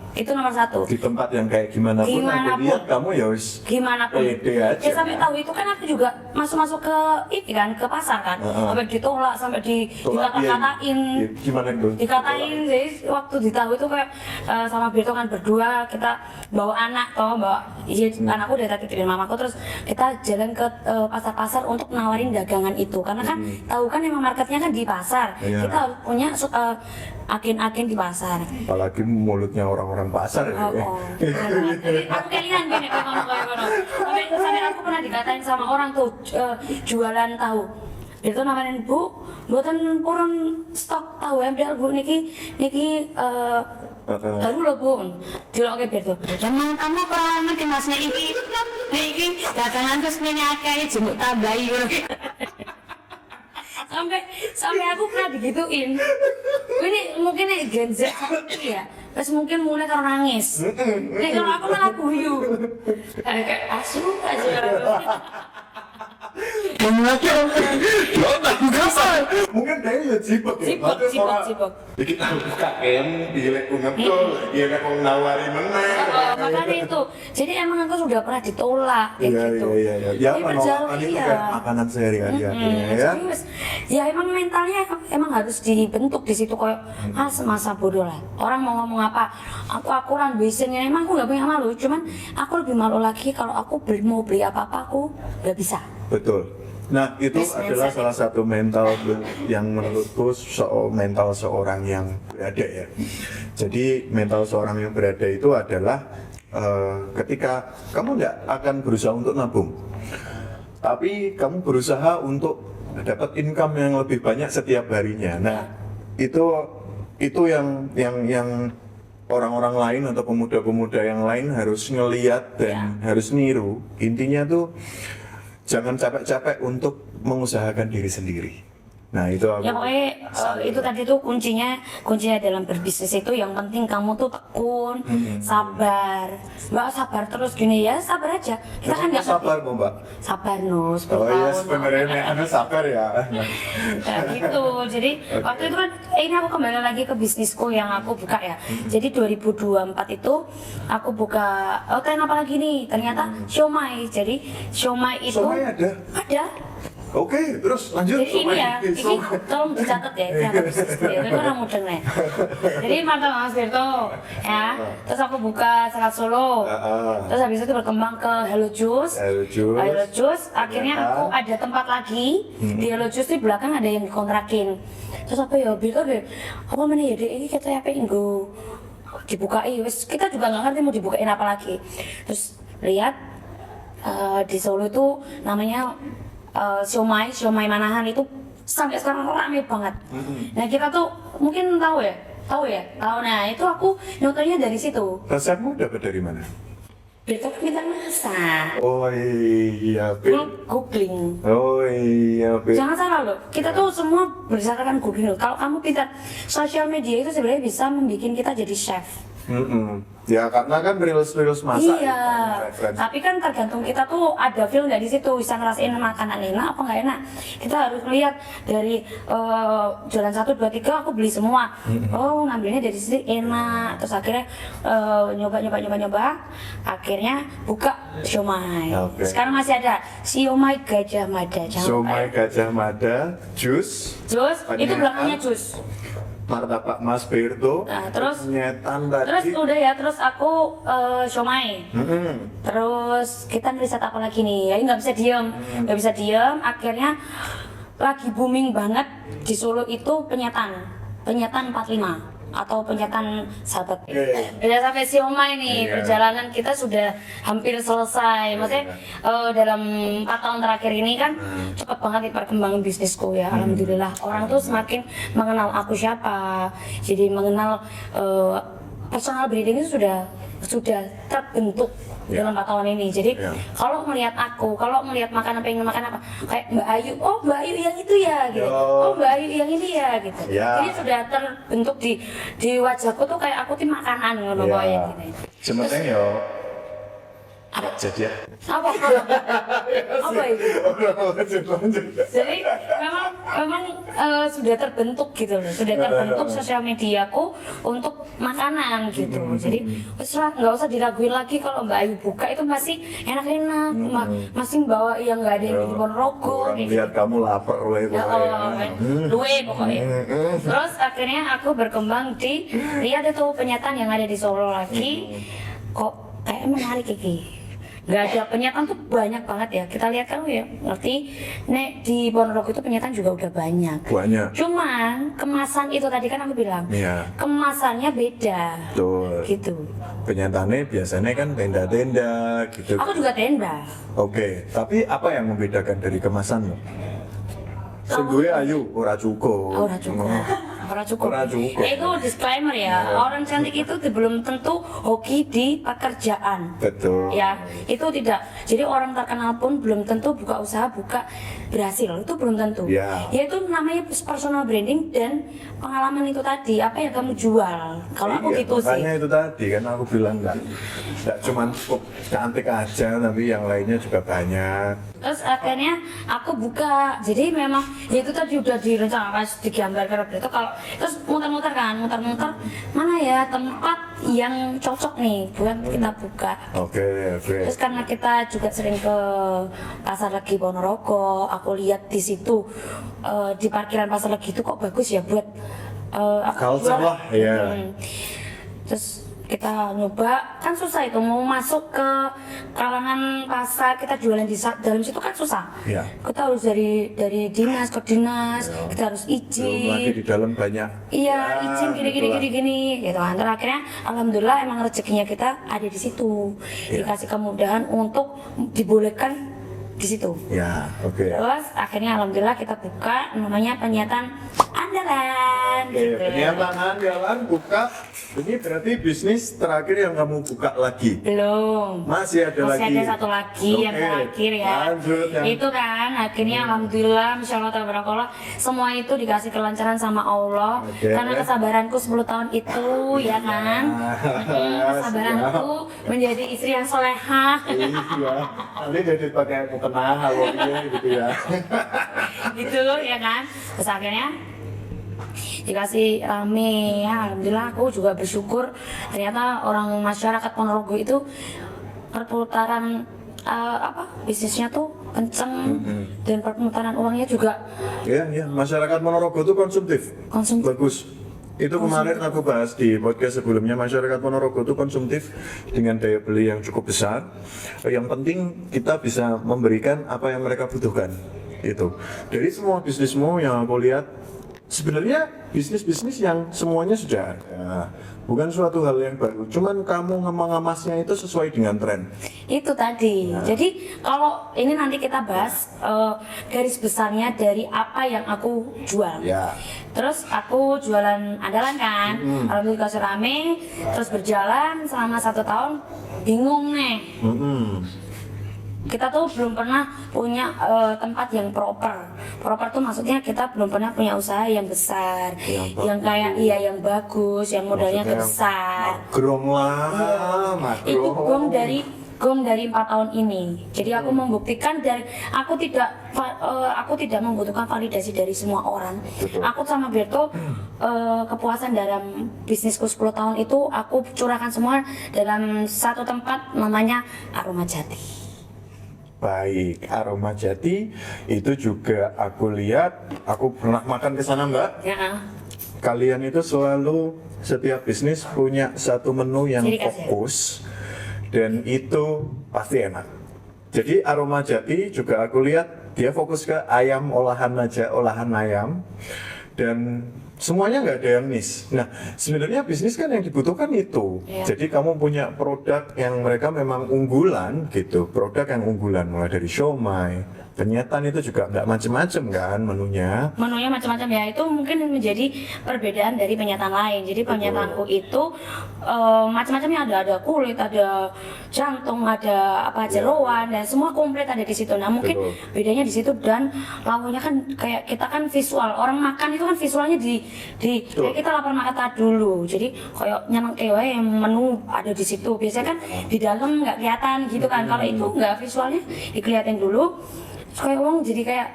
Itu nomor satu. di tempat yang kayak gimana pun aku Gimanapun. lihat kamu ya wis Gimana pun. pede aja. Ya sampai tahu itu kan aku juga masuk ke ini kan, ke pasar kan. Sampai ditolak, sampai dikata-katain. Gimana itu? Dikatain, jadi waktu ditahu itu kayak sama Birto kan berdua kita bawa anak anakku udah tak titipin mamaku, terus kita jalan ke pasar-pasar untuk nawarin dagangan itu karena kan tahu kan emang marketnya kan di pasar. Iya. Kita harus punya agen-agen di pasar. Apalagi mulutnya orang-orang orang pasar ya. Jadi aku kalian gini kayak ngono. Sampai aku pernah dikatain sama orang tuh jualan tahu. Itu namanya Bu, buatan purun stok tahu MDL Bu niki baru loh Bu, dilok kayak gitu. Jangan kamu kalau ngerti masnya ini dagangan terus ini akeh jemuk tambahi. sampai aku pernah digituin. Ini mungkin Gen Z ya, terus mungkin mulai kalau nangis. Nih kalau aku malah guyu, kayak asu aja. Mungkin dia ya cipek ya. Cipek. Iki tak buka kem, dilek ngetul, dia nek wong nawari meneh. Makanya itu, jadi emang aku sudah pernah ditolak kayak gitu. Iya. Ya Jadi berjalan, penolakan itu kan makanan sehari-hari ya. Ya emang mentalnya emang harus dibentuk di situ kayak semasa bodoh lah. Orang mau ngomong apa, aku orang biasanya emang aku nggak punya malu, cuman aku lebih malu lagi kalau aku mau beli apa-apa aku nggak bisa. Betul. Nah, itu adalah salah satu mental yang menurutku mental seorang yang berada ya. Jadi mental seorang yang berada itu adalah ketika kamu nggak akan berusaha untuk nabung, tapi kamu berusaha untuk dapat income yang lebih banyak setiap harinya. Nah, itu yang orang-orang lain atau pemuda-pemuda yang lain harus ngeliat dan harus niru. Intinya tuh jangan capek-capek untuk mengusahakan diri sendiri. Nah itu aku Ya pokoknya itu tadi tuh kuncinya dalam berbisnis itu yang penting kamu tuh tekun, sabar. Mbak sabar terus gini ya, sabar aja. Kita kan nggak sabar kok Mbak. sabar no, 10 Oh iya tahun. sebenarnya Anda sabar ya. Kayak gitu. Jadi waktu itu kan ini aku kembali lagi ke bisnisku yang aku buka ya. Jadi 2024 itu aku buka tren apa lagi nih? Ternyata siomay. Jadi siomay itu Siomay ada? Ada. Oke, terus lanjut. Jadi ini ya, ini tolong dicatat ya, jangan bisnis itu orang mudeng nih. Jadi mantan Mas Berto, ya. Terus aku buka Serat Solo. Terus habis itu berkembang ke Hello Juice. Hello Juice. Akhirnya aku ada tempat lagi di Hello Juice di belakang ada yang dikontrakin. Terus apa ya, Berto deh, apa mana ya, ini kita apa inggo dibukai, wes kita juga nggak ngerti mau dibukain apa lagi. Terus lihat di Solo itu namanya siomay Manahan itu sampai sekarang rame banget. Nah kita tuh mungkin tahu ya. Nah itu aku nyotonya dari situ. Resepmu dapat dari mana? Betul kita masak. Oh iya, Googling. Oh iya, Jangan salah loh, kita tuh semua berdasarkan googling loh. Kalau kamu pintar sosial media itu sebenarnya bisa membuat kita jadi chef. Ya karena kan reels masak. Iya, tapi kan tergantung kita tuh ada feel nggak di situ, bisa ngerasain makanan enak apa nggak enak. Kita harus lihat dari jalan 1, 2, 3 aku beli semua. Oh ngambilnya dari sini enak, terus akhirnya nyoba. Akhirnya buka siomay. Sekarang masih ada siomay Gajah Mada. Siomay Gajah Mada, jus. Itu belakangnya jus. Martabak Mas Berto. Nah, terus penyetan tadi. Terus aku siomay. Terus kita ngeriset apa lagi nih? Ya nggak bisa diem. Akhirnya lagi booming banget di Solo itu penyetan 45 atau penyetan sahabat. Udah sampai siomay nih, perjalanan kita sudah hampir selesai. Maksudnya dalam 4 tahun terakhir ini kan cepat banget nih perkembangan bisnisku ya. Alhamdulillah orang tuh semakin mengenal aku siapa. Jadi mengenal personal branding itu sudah terbentuk dalam 4 tahun ini. Jadi kalau melihat aku, kalau melihat makanan pengen makan apa, kayak Mbak Ayu, oh Mbak Ayu yang itu ya gitu. Oh Mbak Ayu yang ini ya gitu. Jadi sudah terbentuk di wajahku tuh kayak aku tim makanan ngono gitu. Sementing yo. Jadi ya. Apa itu? Jadi memang sudah terbentuk gitu loh, sudah terbentuk sosial mediaku untuk makanan gitu. Jadi nggak usah diraguin lagi kalau Mbak Ayu buka itu masih enak-enak, masih bawa yang nggak ada yang di Ponorogo. Orang lihat kamu lapar Pokoknya. Terus akhirnya aku berkembang lihat itu penyetan yang ada di Solo lagi, kok kayak menarik iki. nggak ada penyetan tuh banyak banget ya. Kita lihat kan ya, ngerti nek di Ponorogo itu penyetan juga udah banyak. Cuman kemasan itu tadi kan aku bilang, Iya. kemasannya beda. Betul. Gitu. Penyatannya biasanya kan tenda-tenda gitu. Aku juga tenda. Oke, tapi apa yang membedakan dari kemasanmu? Segue ayu, ora cukup. Ora cukup. Ora cukup. Ora cukup. Itu disclaimer ya. Orang cantik itu belum tentu hoki di pekerjaan. Betul. Ya, itu tidak. Jadi orang terkenal pun belum tentu buka usaha berhasil. Itu belum tentu. Ya. Itu namanya personal branding dan pengalaman itu tadi. Apa yang kamu jual? Kalau aku Iya, gitu sih. makanya itu tadi kan aku bilang enggak cuma cukup cantik aja, tapi yang lainnya juga banyak. Terus akhirnya aku buka, jadi memang ya itu tadi udah direncanakan, digambarkan itu kalau terus muter-muter mana ya tempat yang cocok nih buat kita buka. Oke. Terus karena kita juga sering ke Pasar Legi Ponorogo, aku lihat di situ di parkiran Pasar Legi itu kok bagus ya buat aku Culture jual. lah, iya. Terus kita nyoba, kan susah itu mau masuk ke kalangan pasar, kita jualan di dalam situ kan susah. Iya. Kita harus dari dinas ke dinas, kita harus Belum lagi izin. di dalam banyak. Iya, izin gini gitu kan. Terus akhirnya alhamdulillah emang rezekinya kita ada di situ. Iya. Dikasih kemudahan untuk dibolehkan di situ. Ya, oke. Terus akhirnya alhamdulillah kita buka namanya Penyetan Andalan. Oke, penyataan andalan buka. Ini berarti bisnis terakhir yang kamu buka lagi. Belum. Masih ada lagi. Masih ada satu lagi yang Oke, terakhir ya. lanjut yang- Itu kan akhirnya alhamdulillah masyaallah tabarakallah semua itu dikasih kelancaran sama Allah. Oke. Karena kesabaranku 10 tahun itu ya kan. Kesabaranku menjadi istri yang solehah. Iya, nanti jadi pakai mukena halonya gitu ya. Gitu ya kan. Terus akhirnya dikasih rame ya, alhamdulillah aku juga bersyukur ternyata orang masyarakat Ponorogo itu perputaran bisnisnya tuh kenceng dan perputaran uangnya juga Iya, masyarakat Ponorogo itu konsumtif. Konsumtif. Bagus. Itu kemarin aku bahas di podcast sebelumnya, masyarakat Ponorogo itu konsumtif dengan daya beli yang cukup besar. Yang penting kita bisa memberikan apa yang mereka butuhkan. Itu. Dari semua bisnismu yang aku lihat, sebenarnya bisnis-bisnis yang semuanya sudah ada. Bukan suatu hal yang baru, cuman kamu ngemasnya itu sesuai dengan tren. itu tadi. Jadi kalau ini nanti kita bahas garis besarnya dari apa yang aku jual. Ya. Terus aku jualan andalan kan, alhamdulillah dikasih rame, terus berjalan selama 1 tahun, bingung nih. Kita tuh belum pernah punya tempat yang proper. Proper tuh maksudnya kita belum pernah punya usaha yang besar, yang kayak yang bagus, yang modalnya Maksudnya besar. Magrong lah, magrong. Itu gong dari 4 tahun ini. Jadi aku membuktikan dari aku tidak membutuhkan validasi dari semua orang. Betul. Aku sama Berto kepuasan dalam bisnisku 10 tahun itu aku curahkan semua dalam satu tempat namanya Aroma Jati. Baik, Aroma Jati itu juga aku lihat, aku pernah makan ke sana Mbak. Ya. Kalian itu selalu setiap bisnis punya satu menu yang Ciri khas ya? fokus dan itu pasti enak. Jadi Aroma Jati juga aku lihat dia fokus ke ayam olahan aja, olahan ayam dan semuanya nggak ada yang miss. Nah, sebenarnya bisnis kan yang dibutuhkan itu. Iya. Jadi kamu punya produk yang mereka memang unggulan gitu, produk yang unggulan mulai dari siomay, penyetan itu juga nggak macem-macem kan menunya. Menunya macam-macam ya, itu mungkin menjadi perbedaan dari penyataan lain. Jadi penyatanku itu macam-macamnya, ada kulit, ada jantung, ada jeroan dan semua komplit ada di situ. Nah mungkin Betul. bedanya di situ dan lauknya kan kayak kita kan visual, orang makan itu kan visualnya di kayak kita lapar mata dulu. Jadi kayak nyeneng yang menu ada di situ. Biasanya kan di dalam nggak kelihatan gitu kan. Kalau itu nggak, visualnya dikelihatin dulu. Terus kayak uang jadi kayak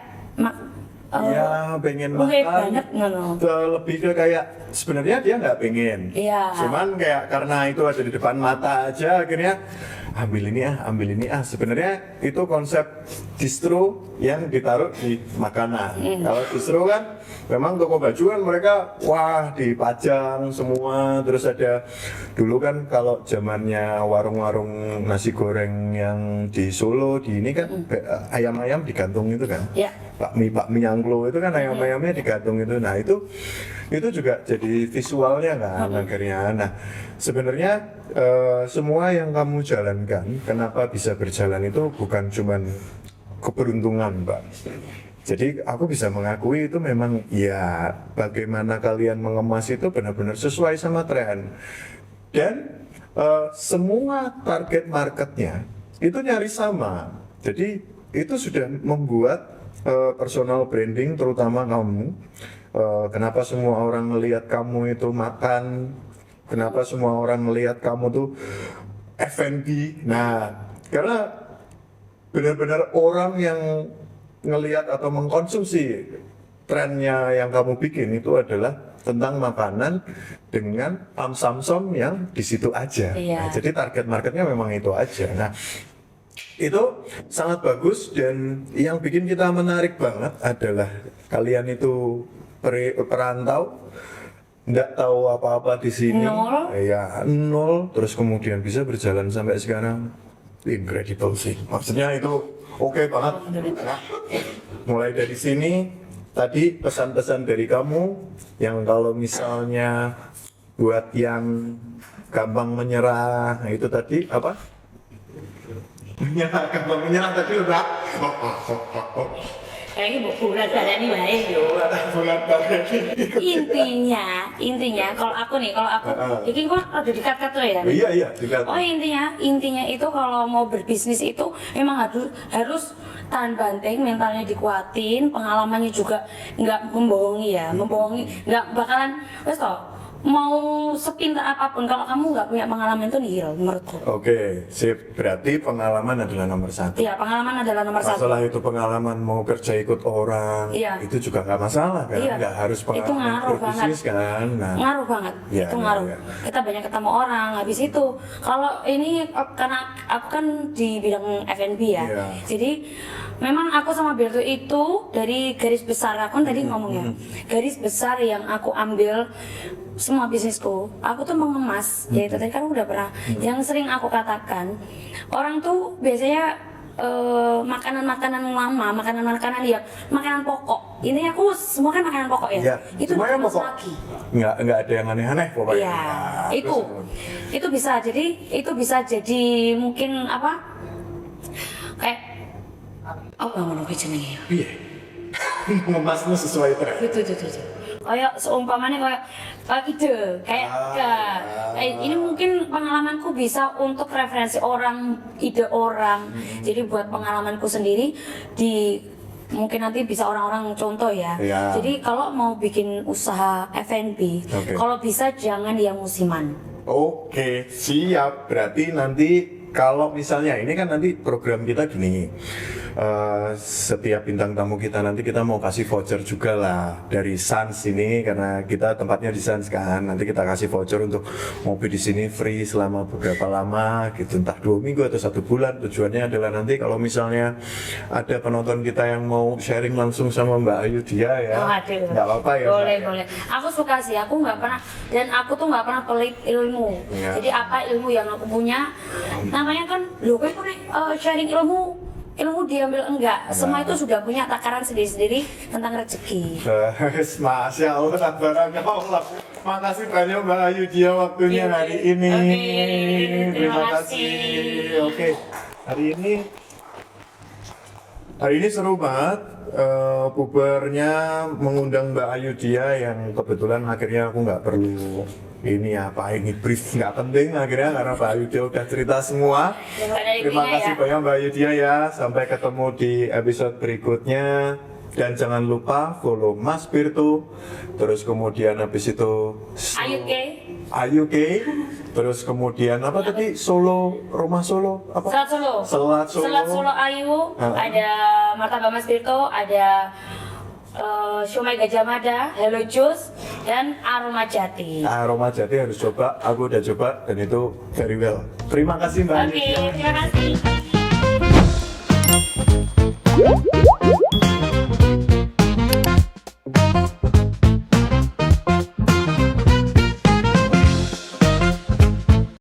Ya pengen oke makan banget ngono. lebih ke kayak sebenarnya dia nggak pengen. Iya. Cuman kayak karena itu ada di depan mata aja, akhirnya ambil ini ah. Sebenarnya itu konsep distro yang ditaruh di makanan. Kalau distro kan memang toko baju kan mereka wah dipajang semua, terus ada dulu kan kalau zamannya warung-warung nasi goreng yang di Solo di ini kan ayam-ayam digantung itu kan. Ya. Bakmi angklo itu kan ayam-ayamnya digantung itu. Nah, itu juga jadi visualnya kan akhirnya. Nah, sebenarnya semua yang kamu jalankan, kenapa bisa berjalan itu bukan cuman keberuntungan, Mbak. Jadi aku bisa mengakui itu memang ya bagaimana kalian mengemas itu benar-benar sesuai sama tren. Dan semua target marketnya itu nyaris sama. Jadi itu sudah membuat personal branding terutama kamu. Kenapa semua orang melihat kamu itu makan? Kenapa semua orang melihat kamu tuh F&B? Nah, karena benar-benar orang yang ngelihat atau mengkonsumsi trennya yang kamu bikin itu adalah tentang makanan dengan samsam yang di situ aja. Iya. Nah, jadi target marketnya memang itu aja. Nah, itu sangat bagus dan yang bikin kita menarik banget adalah kalian itu perantau, nggak tahu apa-apa di sini, Nol. ya nol, terus kemudian bisa berjalan sampai sekarang, incredible sih. Maksudnya itu oke banget. Nah, mulai dari sini tadi pesan-pesan dari kamu yang kalau misalnya buat yang gampang menyerah, nah itu tadi apa? Gampang menyerah tadi udah. Kayaknya bulan badan ini baik. Bulan Intinya kalau aku ini kok ada dikat-kat tuh ya. Iya, juga. Oh intinya itu kalau mau berbisnis itu memang harus tahan banting, mentalnya dikuatin, pengalamannya juga nggak membohongi ya, nggak bakalan wes toh. Mau sepintar apapun kalau kamu nggak punya pengalaman itu nihil menurutku. Oke, sip. Berarti pengalaman adalah nomor satu. Iya, pengalaman adalah nomor satu. Masalah itu pengalaman mau kerja ikut orang, Iya. itu juga nggak masalah kan? Iya. Nggak harus Itu pengalaman ngaruh berbisnis kan? Nah, Ngaruh banget, Iya, itu ngaruh. iya. Kita banyak ketemu orang, habis itu kalau ini karena aku kan di bidang F&B ya, Iya. jadi memang aku sama Berto itu dari garis besar aku kan tadi ngomongnya, garis besar yang aku ambil semua bisnisku, aku tuh mengemas, ya itu tadi kan udah pernah, yang sering aku katakan, orang tuh biasanya makanan-makanan lama, makanan-makanan yang makanan pokok. Ini aku semua kan makanan pokok ya. Iya. Itu Semuanya dikemas pokok. lagi. Nggak ada yang aneh-aneh pokoknya. Iya, Nah, itu bisa jadi mungkin apa? Kayak apa ngono ki jenenge? Iya. Ngemasnya sesuai tren. Itu. Kayak seumpamanya kayak ide, ini mungkin pengalamanku bisa untuk referensi orang, ide orang. Jadi buat pengalamanku sendiri mungkin nanti bisa orang-orang contoh ya. Iya. Jadi kalau mau bikin usaha F&B, Oke. kalau bisa jangan yang musiman. Oke, siap. Berarti nanti kalau misalnya ini kan nanti program kita gini, setiap bintang tamu kita nanti kita mau kasih voucher juga lah dari Sans ini karena kita tempatnya di Sans kan. Nanti kita kasih voucher untuk ngopi di sini free selama beberapa lama gitu, entah 2 minggu atau 1 bulan. Tujuannya adalah nanti kalau misalnya ada penonton kita yang mau sharing langsung sama Mbak Ayu dia ya, Oh, aduh. nggak apa-apa ya. Boleh, Mbak? boleh. Aku suka sih, aku nggak pernah, dan aku tuh nggak pernah pelit ilmu. Iya. Jadi apa ilmu yang aku punya, namanya kan, loh kok sharing ilmu diambil enggak. Semua itu sudah punya takaran sendiri-sendiri tentang rezeki. Masya Allah, tabarakallah. Makasih banyak Mbak Ayu dia waktunya hari ini. Oke, terima kasih. Oke, hari ini seru banget. Bubarnya mengundang Mbak Ayu dia yang kebetulan akhirnya aku nggak perlu ini brief nggak penting akhirnya karena Mbak Ayu dia udah cerita semua. Terima kasih banyak Mbak Ayu dia ya. Sampai ketemu di episode berikutnya. Dan jangan lupa follow Mas Berto. Terus kemudian habis itu Ayu K. Terus kemudian apa tadi? Rumah Solo apa? Selat Solo Ayu, ada Martabak Mas Berto, ada Siomay Gajah Mada, Hello Juice, dan Aroma Jati. Aroma Jati harus coba, aku udah coba dan itu very well. Terima kasih Mbak Oke, Anitia. terima kasih.